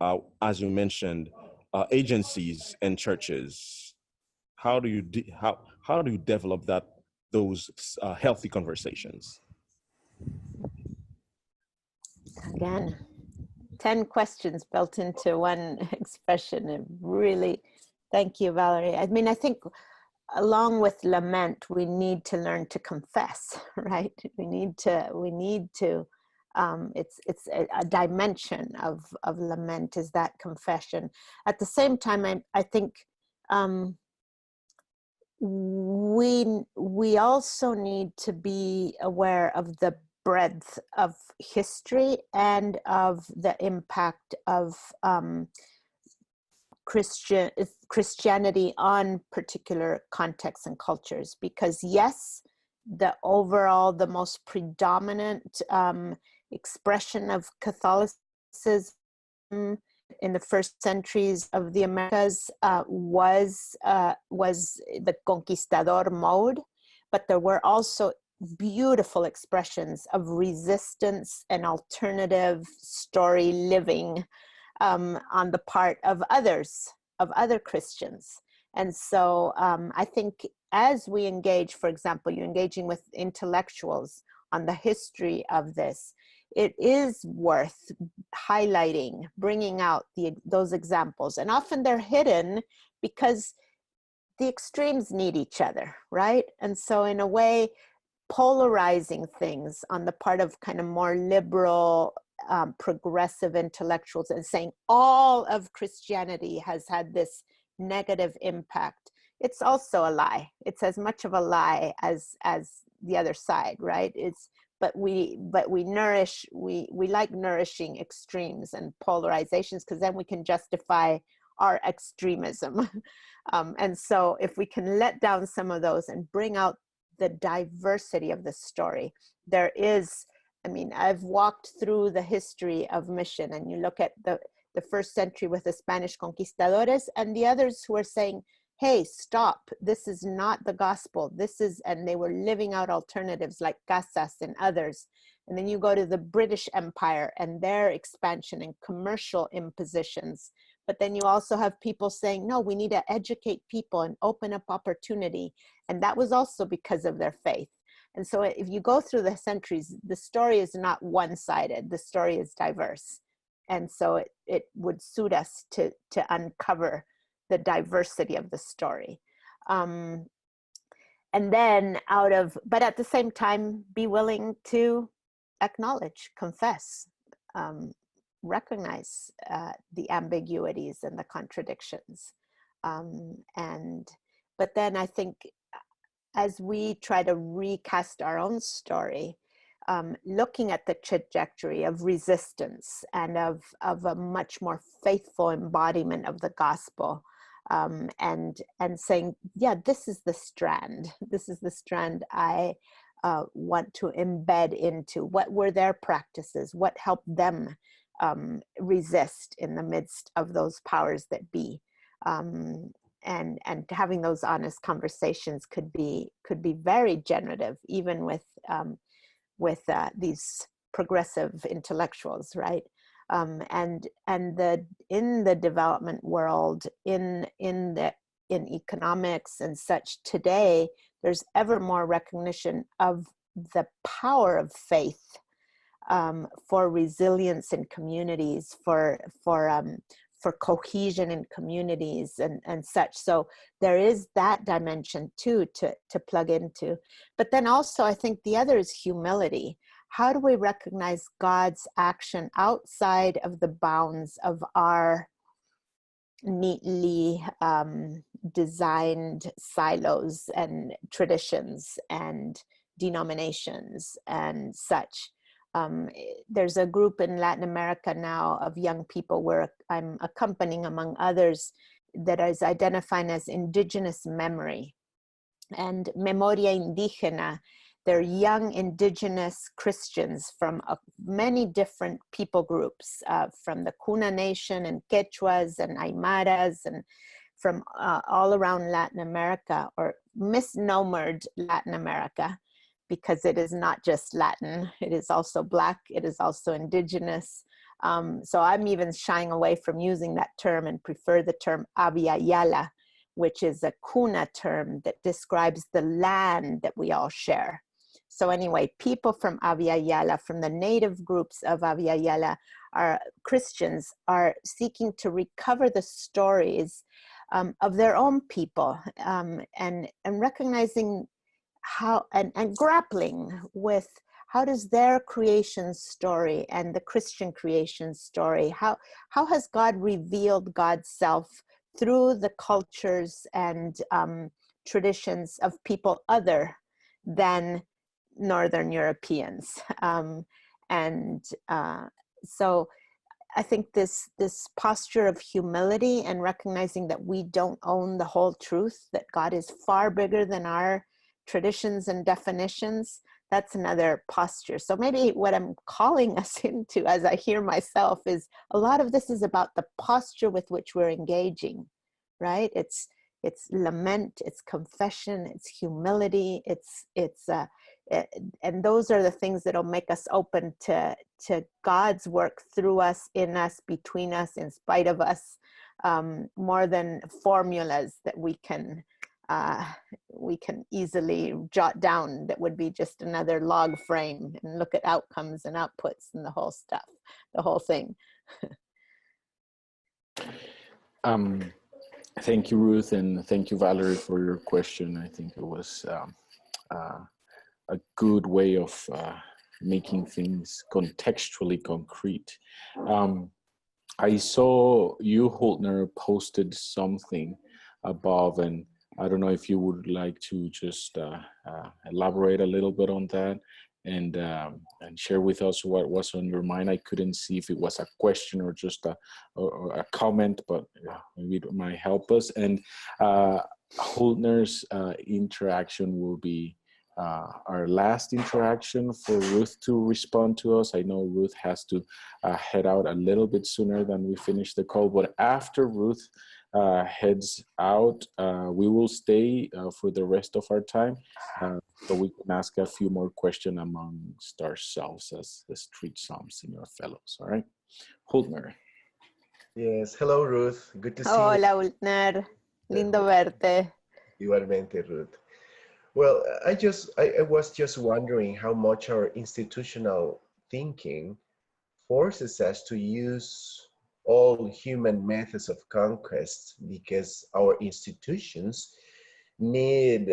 as you mentioned, agencies and churches. How do you develop those healthy conversations? Again, 10 questions built into one expression. And really, thank you, Valerie. I mean, I think along with lament, we need to learn to confess, right? We need to, it's a dimension of lament is that confession. At the same time, I think we also need to be aware of the breadth of history and of the impact of Christianity on particular contexts and cultures, because yes, the most predominant expression of Catholicism in the first centuries of the Americas was the conquistador mode, but there were also beautiful expressions of resistance and alternative story living on the part of others, of other Christians. And so I think as we engage, for example, you're engaging with intellectuals on the history of this, it is worth highlighting, bringing out those examples. And often they're hidden because the extremes need each other, right? And so in a way, polarizing things on the part of kind of more liberal, progressive intellectuals and saying all of Christianity has had this negative impact, it's also a lie. It's as much of a lie as the other side, right? But we like nourishing extremes and polarizations, because then we can justify our extremism. And so if we can let down some of those and bring out the diversity of the story, there is, I mean, I've walked through the history of mission, and you look at the first century with the Spanish conquistadores and the others who are saying, hey, stop, this is not the gospel, this is, and they were living out alternatives like Casas and others. And then you go to the British Empire and their expansion and commercial impositions. But then you also have people saying, no, we need to educate people and open up opportunity. And that was also because of their faith. And so if you go through the centuries, the story is not one-sided, the story is diverse. And so it would suit us to uncover the diversity of the story. And then but at the same time, be willing to acknowledge, confess, recognize the ambiguities and the contradictions. But then I think as we try to recast our own story, looking at the trajectory of resistance and of a much more faithful embodiment of the gospel, and saying, yeah, this is the strand I want to embed into. What were their practices? What helped them resist in the midst of those powers that be? And having those honest conversations could be very generative, even with these progressive intellectuals, right? And in the development world, in economics and such today, there's ever more recognition of the power of faith for resilience in communities, for cohesion in communities and such. So there is that dimension too to plug into. But then also I think the other is humility. How do we recognize God's action outside of the bounds of our neatly designed silos and traditions and denominations and such? There's a group in Latin America now of young people where I'm accompanying, among others, that is identifying as indigenous memory and memoria indígena. They're young indigenous Christians from many different people groups, from the Kuna Nation and Quechuas and Aymaras, and from all around Latin America, or misnomered Latin America, because it is not just Latin, it is also Black, it is also indigenous. So I'm even shying away from using that term and prefer the term Abya Yala, which is a Kuna term that describes the land that we all share. So anyway, people from Abya Yala, from the native groups of Abya Yala, are Christians, are seeking to recover the stories of their own people, and recognizing how, and grappling with how does their creation story and the Christian creation story, how has God revealed God's self through the cultures and traditions of people other than Northern Europeans. So I think this posture of humility and recognizing that we don't own the whole truth, that God is far bigger than our traditions and definitions, that's another posture. So maybe what I'm calling us into, as I hear myself, is a lot of this is about the posture with which we're engaging, right? It's lament, it's confession, it's humility, and those are the things that'll make us open to God's work through us, in us, between us, in spite of us, more than formulas that we can easily jot down. That would be just another log frame and look at outcomes and outputs and the whole stuff, the whole thing. Thank you, Ruth, and thank you, Valerie, for your question. I think it was a good way of making things contextually concrete. I saw you, Holtner, posted something above, and I don't know if you would like to just elaborate a little bit on that and share with us what was on your mind. I couldn't see if it was a question or just a comment, but yeah, maybe it might help us. And Holtner's interaction will be our last interaction for Ruth to respond to us. I know Ruth has to head out a little bit sooner than we finish the call, but after Ruth heads out, we will stay for the rest of our time, so we can ask a few more questions amongst ourselves as the street psalms in your fellows. All right, Holtner. Yes, hello Ruth, good to see you. Hola, Ultner, lindo verte. Igualmente, Ruth. Well, I was just wondering how much our institutional thinking forces us to use all human methods of conquest, because our institutions need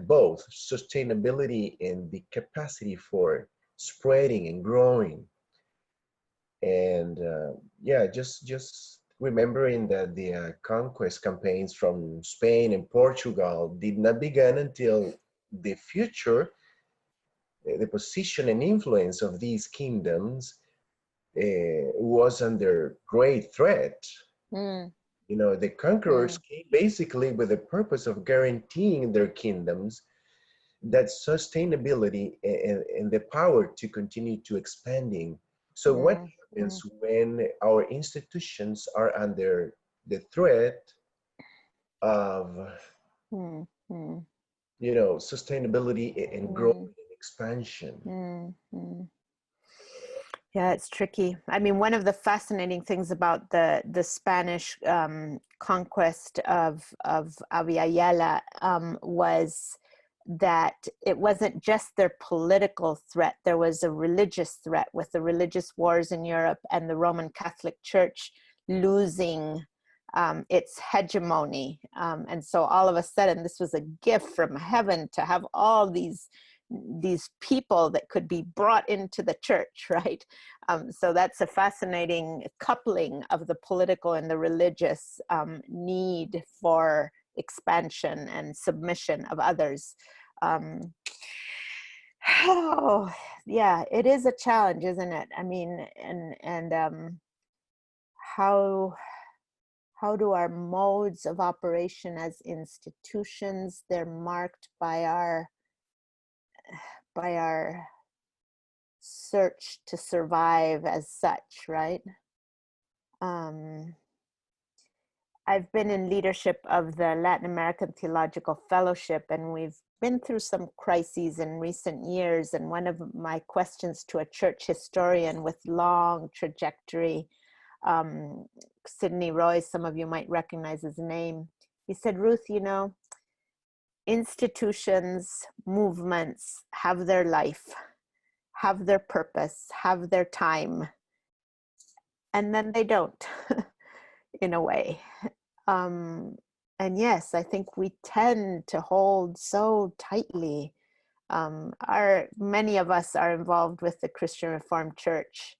both sustainability and the capacity for spreading and growing. And yeah, just remembering that the conquest campaigns from Spain and Portugal did not begin until the future, the position and influence of these kingdoms was under great threat. Mm. You know, the conquerors came basically with the purpose of guaranteeing their kingdoms that sustainability and the power to continue to expanding. So what happens when our institutions are under the threat of, you know, sustainability and growth and expansion? Yeah, it's tricky. I mean, one of the fascinating things about the Spanish conquest of Abya was that it wasn't just their political threat. There was a religious threat with the religious wars in Europe and the Roman Catholic Church losing its hegemony. And so all of a sudden, this was a gift from heaven to have all these people that could be brought into the church, right? So that's a fascinating coupling of the political and the religious need for expansion and submission of others. Oh, yeah, it is a challenge, isn't it? I mean, and how do our modes of operation as institutions, they're marked by our search to survive as such, right? I've been in leadership of the Latin American Theological Fellowship, and we've been through some crises in recent years. And one of my questions to a church historian with long trajectory, Sidney Royce, some of you might recognize his name, he said, Ruth, you know, institutions, movements have their life, have their purpose, have their time, and then they don't, in a way. And yes, I think we tend to hold so tightly. Many of us are involved with the Christian Reformed Church.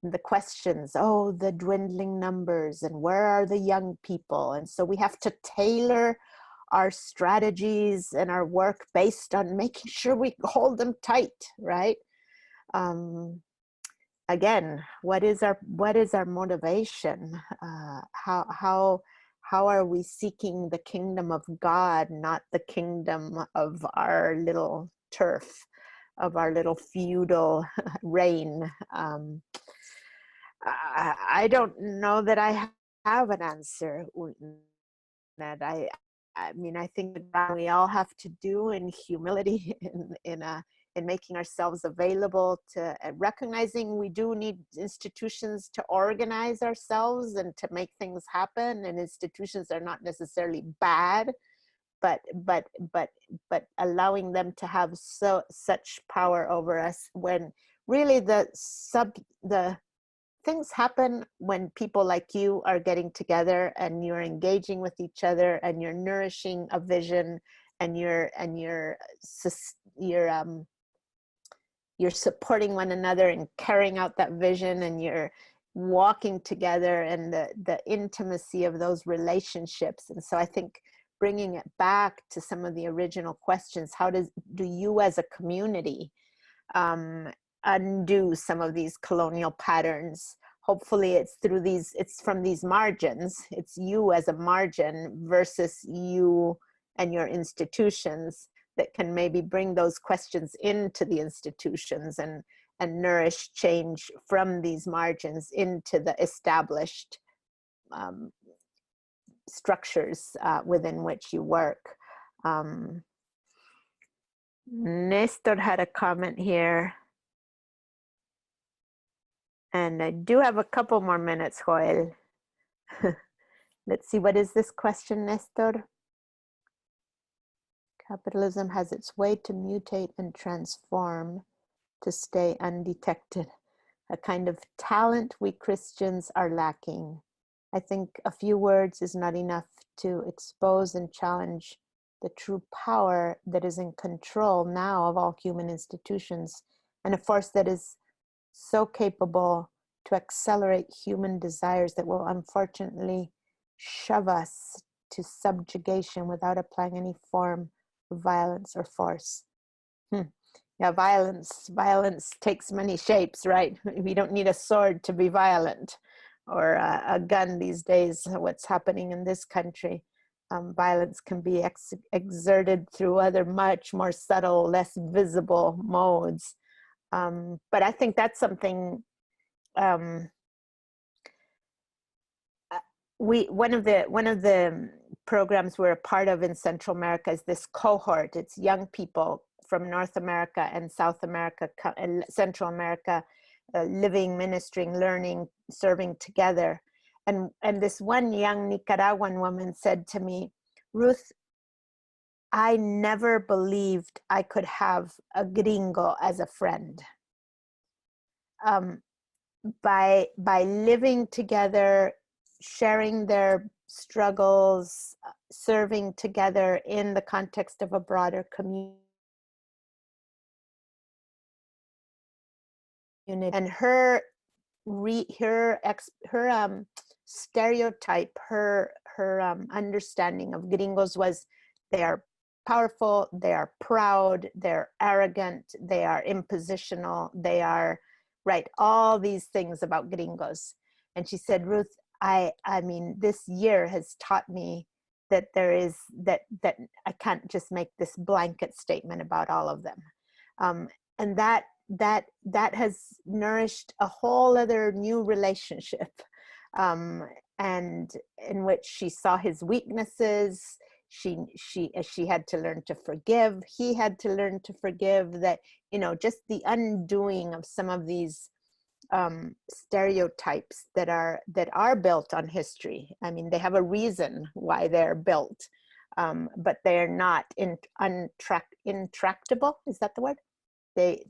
The questions, oh, the dwindling numbers, and where are the young people? And so we have to tailor our strategies and our work based on making sure we hold them tight, right? again, what is our motivation? How are we seeking the kingdom of God, not the kingdom of our little turf, of our little feudal reign? I don't know that I have an answer, Ned. I mean, I think that we all have to do in humility, in making ourselves available to recognizing we do need institutions to organize ourselves and to make things happen. And institutions are not necessarily bad, but allowing them to have such power over us, when really the things happen when people like you are getting together and you're engaging with each other and you're nourishing a vision, and you're supporting one another and carrying out that vision, and you're walking together, and the intimacy of those relationships. And so I think bringing it back to some of the original questions, how do you as a community undo some of these colonial patterns? Hopefully it's from these margins. It's you as a margin versus you and your institutions that can maybe bring those questions into the institutions and nourish change from these margins into the established structures within which you work. Nestor had a comment here. And I do have a couple more minutes, Joel. Let's see, what is this question, Nestor? Capitalism has its way to mutate and transform to stay undetected. A kind of talent we Christians are lacking. I think a few words is not enough to expose and challenge the true power that is in control now of all human institutions, and a force that is so capable to accelerate human desires that will unfortunately shove us to subjugation without applying any form of violence or force. Yeah, violence takes many shapes, right? We don't need a sword to be violent, or a gun these days. What's happening in this country, violence can be exerted through other much more subtle, less visible modes. But I think that's something one of the programs we're a part of in Central America is this cohort. It's young people from North America and South America and Central America, living, ministering, learning, serving together. And this one young Nicaraguan woman said to me, Ruth, I never believed I could have a gringo as a friend. By living together, sharing their struggles, serving together in the context of a broader community. And her stereotype, her understanding of gringos was they are powerful, they are proud, they're arrogant, they are impositional, they are, right, all these things about gringos. And she said, Ruth, I mean, this year has taught me that there is, that I can't just make this blanket statement about all of them. And that has nourished a whole other new relationship, and in which she saw his weaknesses. She had to learn to forgive. He had to learn to forgive. That, you know, just the undoing of some of these stereotypes that are built on history. I mean, they have a reason why they're built, but they're not intractable. Is that the word? They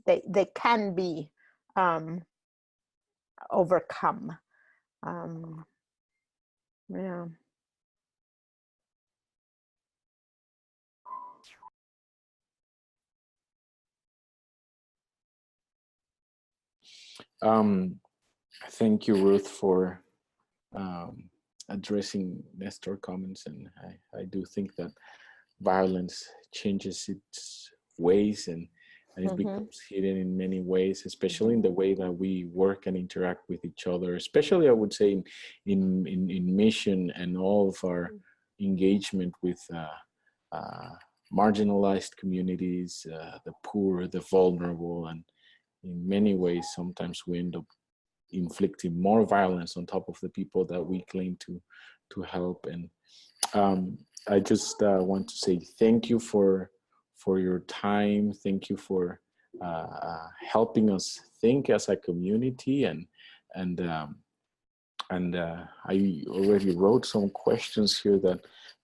can be overcome. Yeah. Thank you, Ruth, for addressing Nestor comments, and I do think that violence changes its ways and and it becomes hidden in many ways, especially in the way that we work and interact with each other, especially I would say in mission and all of our engagement with marginalized communities, the poor, the vulnerable, and in many ways, sometimes we end up inflicting more violence on top of the people that we claim to help. And I just want to say thank you for your time. Thank you for helping us think as a community. And I already wrote some questions here that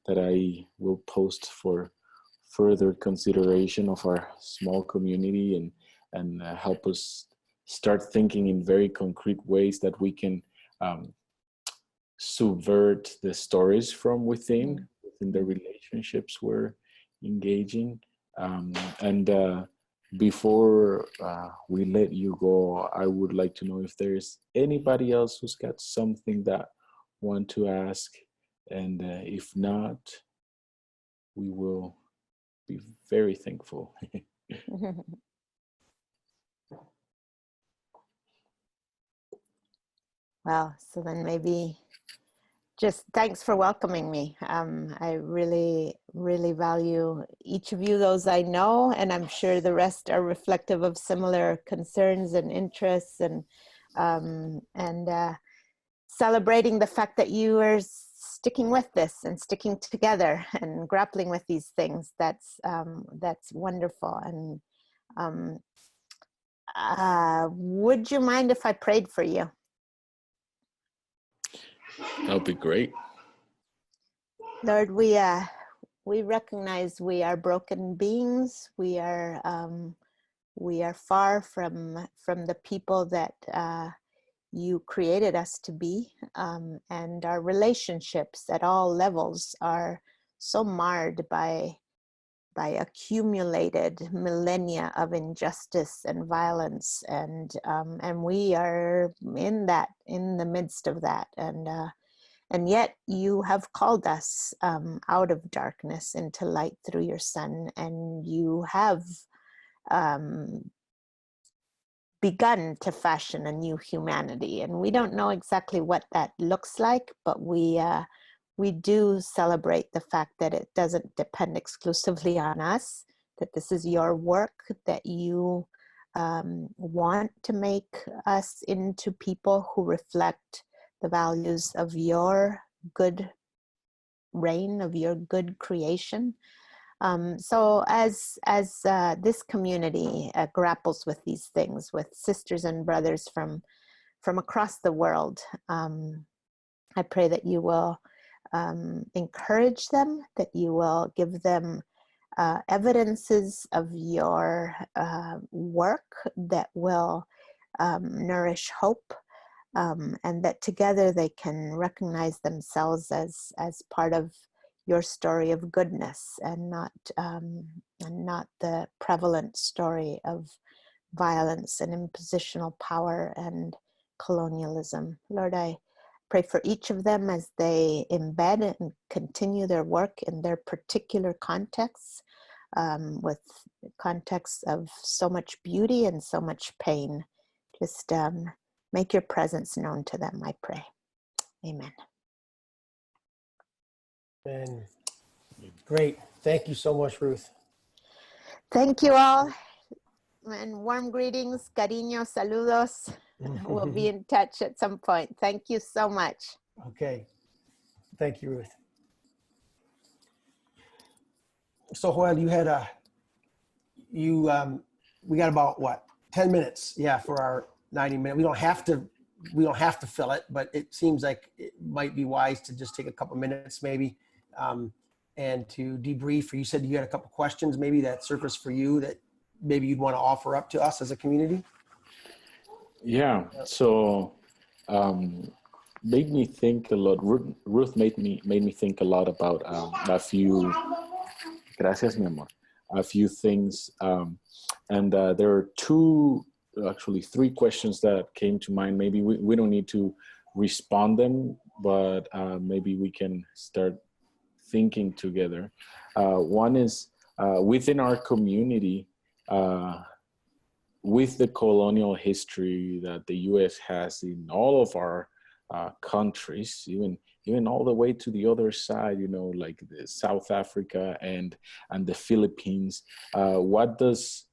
I will post for further consideration of our small community and help us start thinking in very concrete ways that we can subvert the stories from within the relationships we're engaging. Before we let you go, I would like to know if there's anybody else who's got something that want to ask, and if not, we will be very thankful. Well, so then maybe just thanks for welcoming me. I really, really value each of you, those I know, and I'm sure the rest are reflective of similar concerns and interests, and celebrating the fact that you are sticking with this and sticking together and grappling with these things. That's wonderful. And would you mind if I prayed for you? That'll be great. Lord, we recognize we are broken beings. We are far from the people that you created us to be, and our relationships at all levels are so marred by accumulated millennia of injustice and violence, and we are in the midst of that, and yet you have called us out of darkness into light through your Son, and you have begun to fashion a new humanity. And we don't know exactly what that looks like, but we do celebrate the fact that it doesn't depend exclusively on us, that this is your work, that you want to make us into people who reflect the values of your good reign, of your good creation. So as this community grapples with these things, with sisters and brothers from across the world, I pray that you will encourage them, that you will give them evidences of your work that will nourish hope, and that together they can recognize themselves as part of your story of goodness, and not the prevalent story of violence and impositional power and colonialism. Lord, I pray for each of them as they embed and continue their work in their particular contexts, with contexts of so much beauty and so much pain. Just make your presence known to them, I pray. Amen. And great. Thank you so much, Ruth. Thank you all, and warm greetings, cariño, saludos. We'll be in touch at some point. Thank you so much. Okay. Thank you, Ruth. So, Joel, you had we got about what, 10 minutes? Yeah, for our 90-minute. We don't have to fill it, but it seems like it might be wise to just take a couple minutes maybe, and to debrief. You said you had a couple questions maybe that surfaced for you that maybe you'd want to offer up to us as a community. Yeah, so made me think a lot. Ruth made me think a lot about a few. Gracias, mi amor. A few things, and there are three questions that came to mind. Maybe we don't need to respond them, but maybe we can start thinking together. One is within our community. with the colonial history that the U.S. has in all of our countries, even all the way to the other side, you know, like the South Africa and the Philippines, what does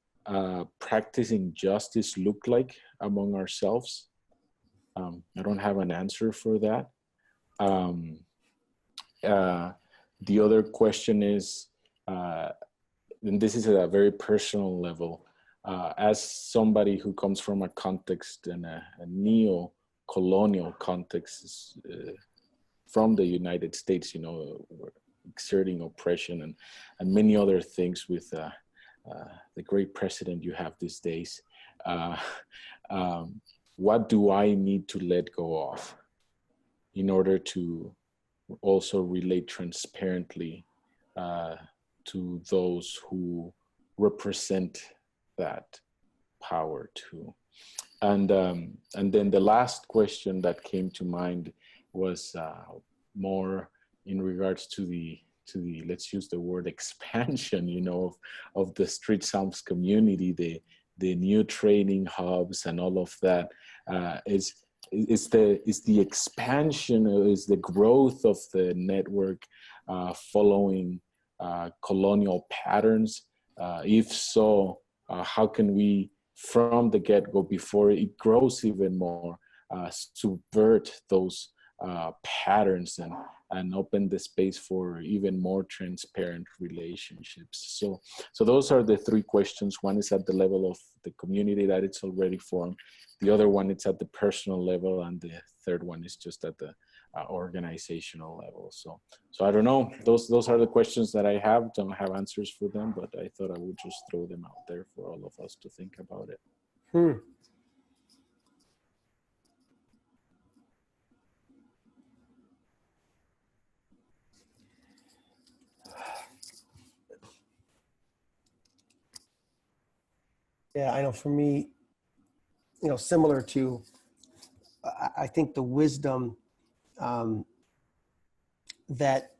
practicing justice look like among ourselves? I don't have an answer for that. The other question is, and this is at a very personal level, as somebody who comes from a context and a neo-colonial context from the United States, you know, exerting oppression and many other things with the great president you have these days. What do I need to let go of in order to also relate transparently to those who represent that power too? And then the last question that came to mind was more in regards to the let's use the word expansion, you know, of the Street Psalms community, the new training hubs and all of that. Is the expansion, is the growth of the network following colonial patterns? If so, how can we, from the get-go, before it grows even more, subvert those patterns and open the space for even more transparent relationships? So those are the three questions. One is at the level of the community that it's already formed. The other one is at the personal level, and the third one is just at the organizational level. So I don't know. Those are the questions that I have. Don't have answers for them, but I thought I would just throw them out there for all of us to think about it. Yeah, I know for me, you know, similar to, I think the wisdom that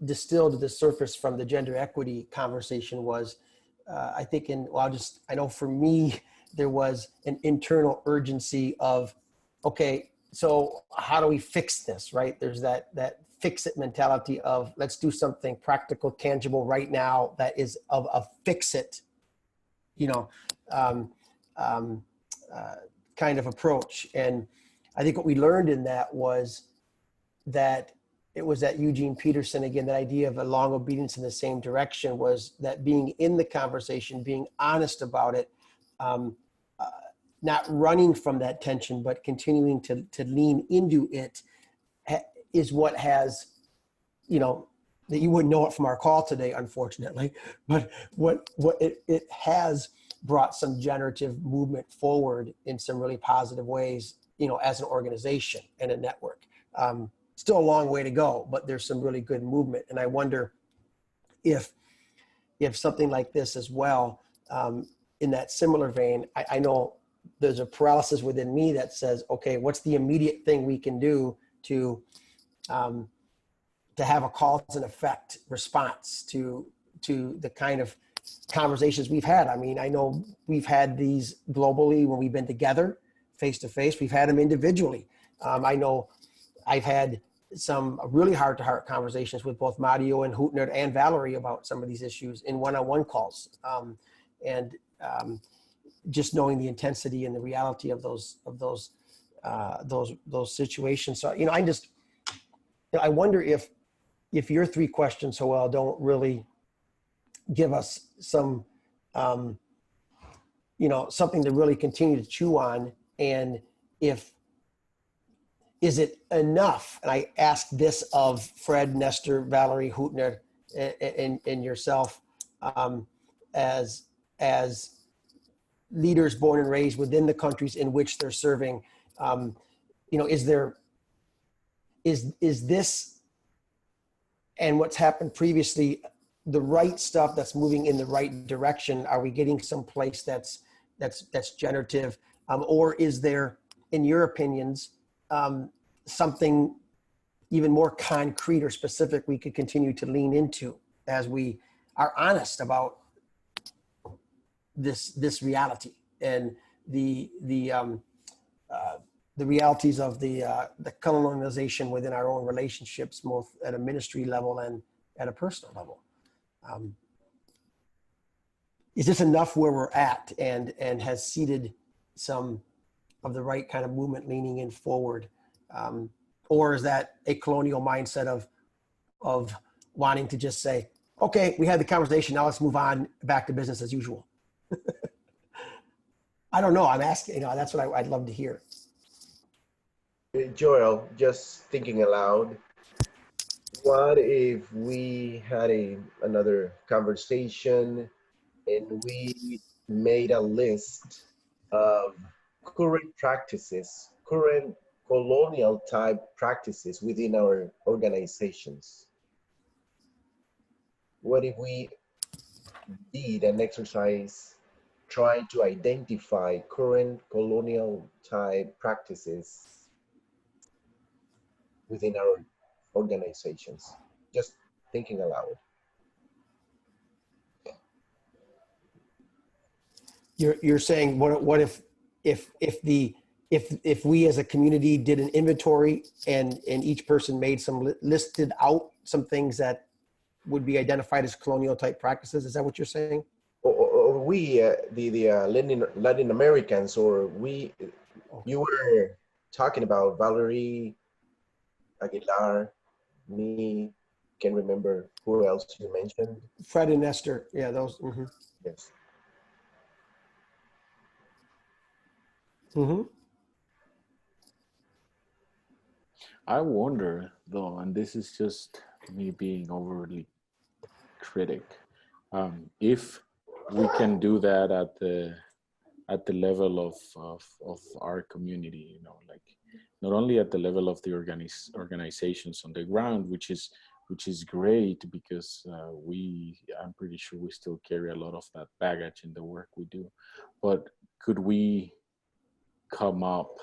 distilled to the surface from the gender equity conversation was, I think I know for me, there was an internal urgency of, okay, so how do we fix this, right? There's that fix it mentality of let's do something practical, tangible right now that is of a fix it, you know, kind of approach. And I think what we learned in that was that it was that Eugene Peterson, again, that idea of a long obedience in the same direction, was that being in the conversation, being honest about it, not running from that tension, but continuing to lean into it, is what has, you know, that you wouldn't know it from our call today, unfortunately, but what it has brought some generative movement forward in some really positive ways, you know, as an organization and a network. Still a long way to go, but there's some really good movement. And I wonder if something like this as well, in that similar vein, I know there's a paralysis within me that says, okay, what's the immediate thing we can do to have a cause and effect response to the kind of conversations we've had. I mean, I know we've had these globally when we've been together face to face. We've had them individually. I know I've had some really heart-to-heart conversations with both Mario and Hootner and Valerie about some of these issues in one-on-one calls. Just knowing the intensity and the reality of those situations. So, you know, I wonder if your three questions, Joel, don't really give us some, you know, something to really continue to chew on. And is it enough? And I ask this of Fred, Nestor, Valerie, Hootner, and yourself, as leaders born and raised within the countries in which they're serving. You know, is this and what's happened previously the right stuff that's moving in the right direction? Are we getting someplace that's generative, or is there, in your opinions, something even more concrete or specific we could continue to lean into as we are honest about this reality? and the realities of the colonialization within our own relationships, both at a ministry level and at a personal level. Is this enough where we're at and has seeded some of the right kind of movement leaning in forward? Or is that a colonial mindset of wanting to just say, okay, we had the conversation, now let's move on back to business as usual? I don't know, I'm asking, that's what I'd love to hear. Joel, just thinking aloud, what if we had another conversation and we made a list of current practices, current colonial type practices within our organizations? What if we did an exercise trying to identify current colonial type practices within our organizations? Just thinking aloud. You're saying what if we as a community did an inventory and each person made listed out some things that would be identified as colonial type practices? Is that what you're saying? Or we, the Latin Americans, or we, you were talking about Valerie, Aguilar, me, can't remember who else you mentioned. Fred and Esther, yeah, those. Mm-hmm. Yes. Mm-hmm. I wonder though, and this is just me being overly critic, if we can do that at the level of our community, like not only at the level of the organizations on the ground, which is great, because I'm pretty sure we still carry a lot of that baggage in the work we do, but could we come up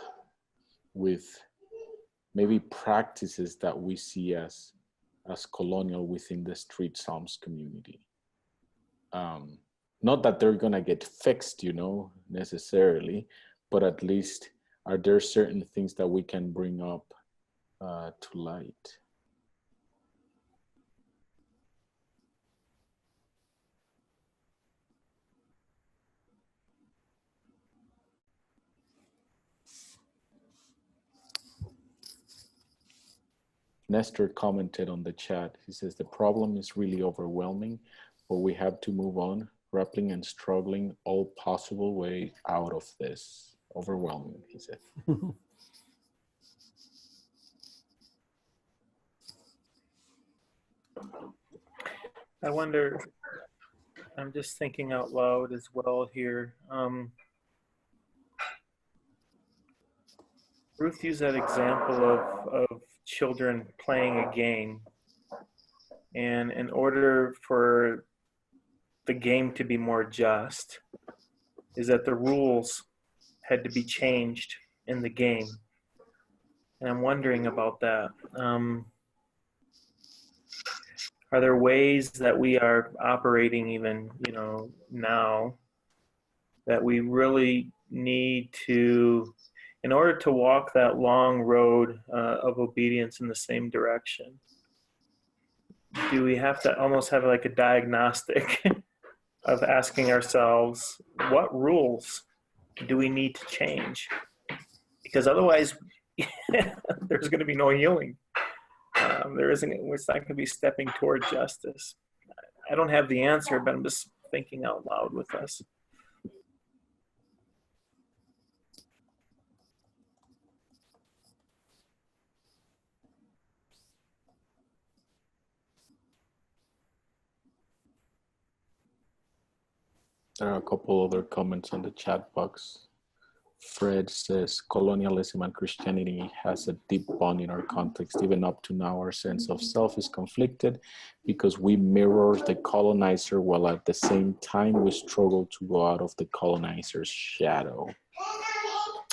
with maybe practices that we see as colonial within the Street Psalms community? Not that they're gonna get fixed, necessarily, but at least are there certain things that we can bring up to light? Nestor commented on the chat. He says, the problem is really overwhelming, but we have to move on, grappling and struggling all possible way out of this. Overwhelming, he said. I wonder, I'm just thinking out loud as well here. Ruth used that example of children playing a game. And in order for the game to be more just, is that the rules had to be changed in the game. And I'm wondering about that. Are there ways that we are operating even, now that we really need to, in order to walk that long road of obedience in the same direction, do we have to almost have like a diagnostic of asking ourselves, what rules do we need to change? Because otherwise, there's going to be no healing. It's not going to be stepping toward justice. I don't have the answer, but I'm just thinking out loud with us. There are a couple other comments on the chat box. Fred says, colonialism and Christianity has a deep bond in our context. Even up to now, our sense of self is conflicted because we mirror the colonizer while at the same time we struggle to go out of the colonizer's shadow.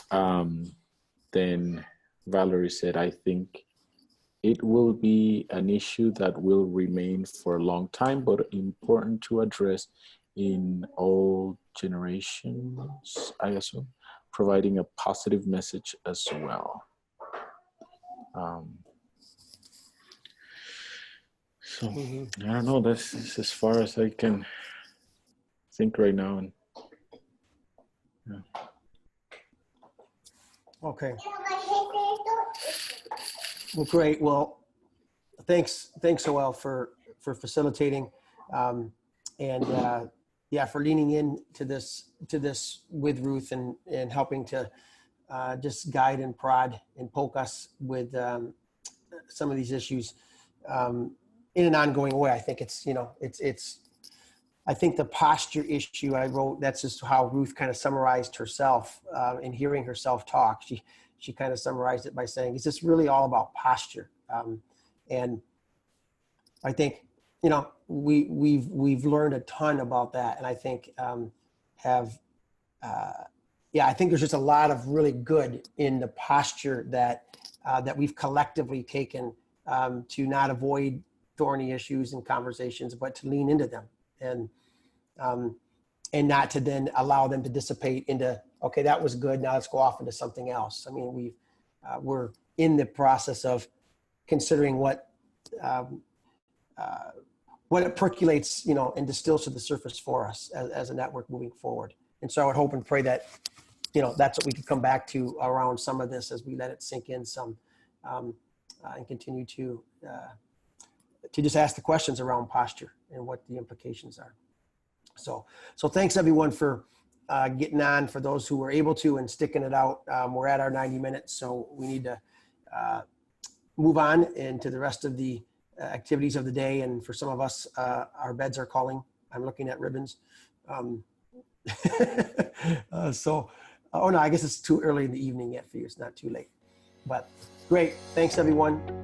Then Valerie said, I think it will be an issue that will remain for a long time, but important to address in all generations, I assume, providing a positive message as well. So I don't know, this is as far as I can think right now. And yeah. Okay. Well, great. Well, thanks, Joel, for facilitating, and yeah, for leaning in to this with Ruth and helping to just guide and prod and poke us with some of these issues in an ongoing way. I think it's, I think the posture issue I wrote, that's just how Ruth kind of summarized herself in hearing herself talk. She kind of summarized it by saying, is this really all about posture? And I think, we've learned a ton about that. And I think I think there's just a lot of really good in the posture that we've collectively taken to not avoid thorny issues and conversations, but to lean into them and not to then allow them to dissipate into, okay, that was good, now let's go off into something else. I mean, we're in the process of considering what it percolates, and distills to the surface for us as a network moving forward. And so I would hope and pray that, that's what we could come back to around some of this as we let it sink in some, and continue to just ask the questions around posture and what the implications are. So thanks everyone for getting on, for those who were able to and sticking it out. We're at our 90 minutes, so we need to move on into the rest of the activities of the day. And for some of us, our beds are calling. I'm looking at ribbons. Oh no, I guess it's too early in the evening yet for you. It's not too late, but great. Thanks everyone.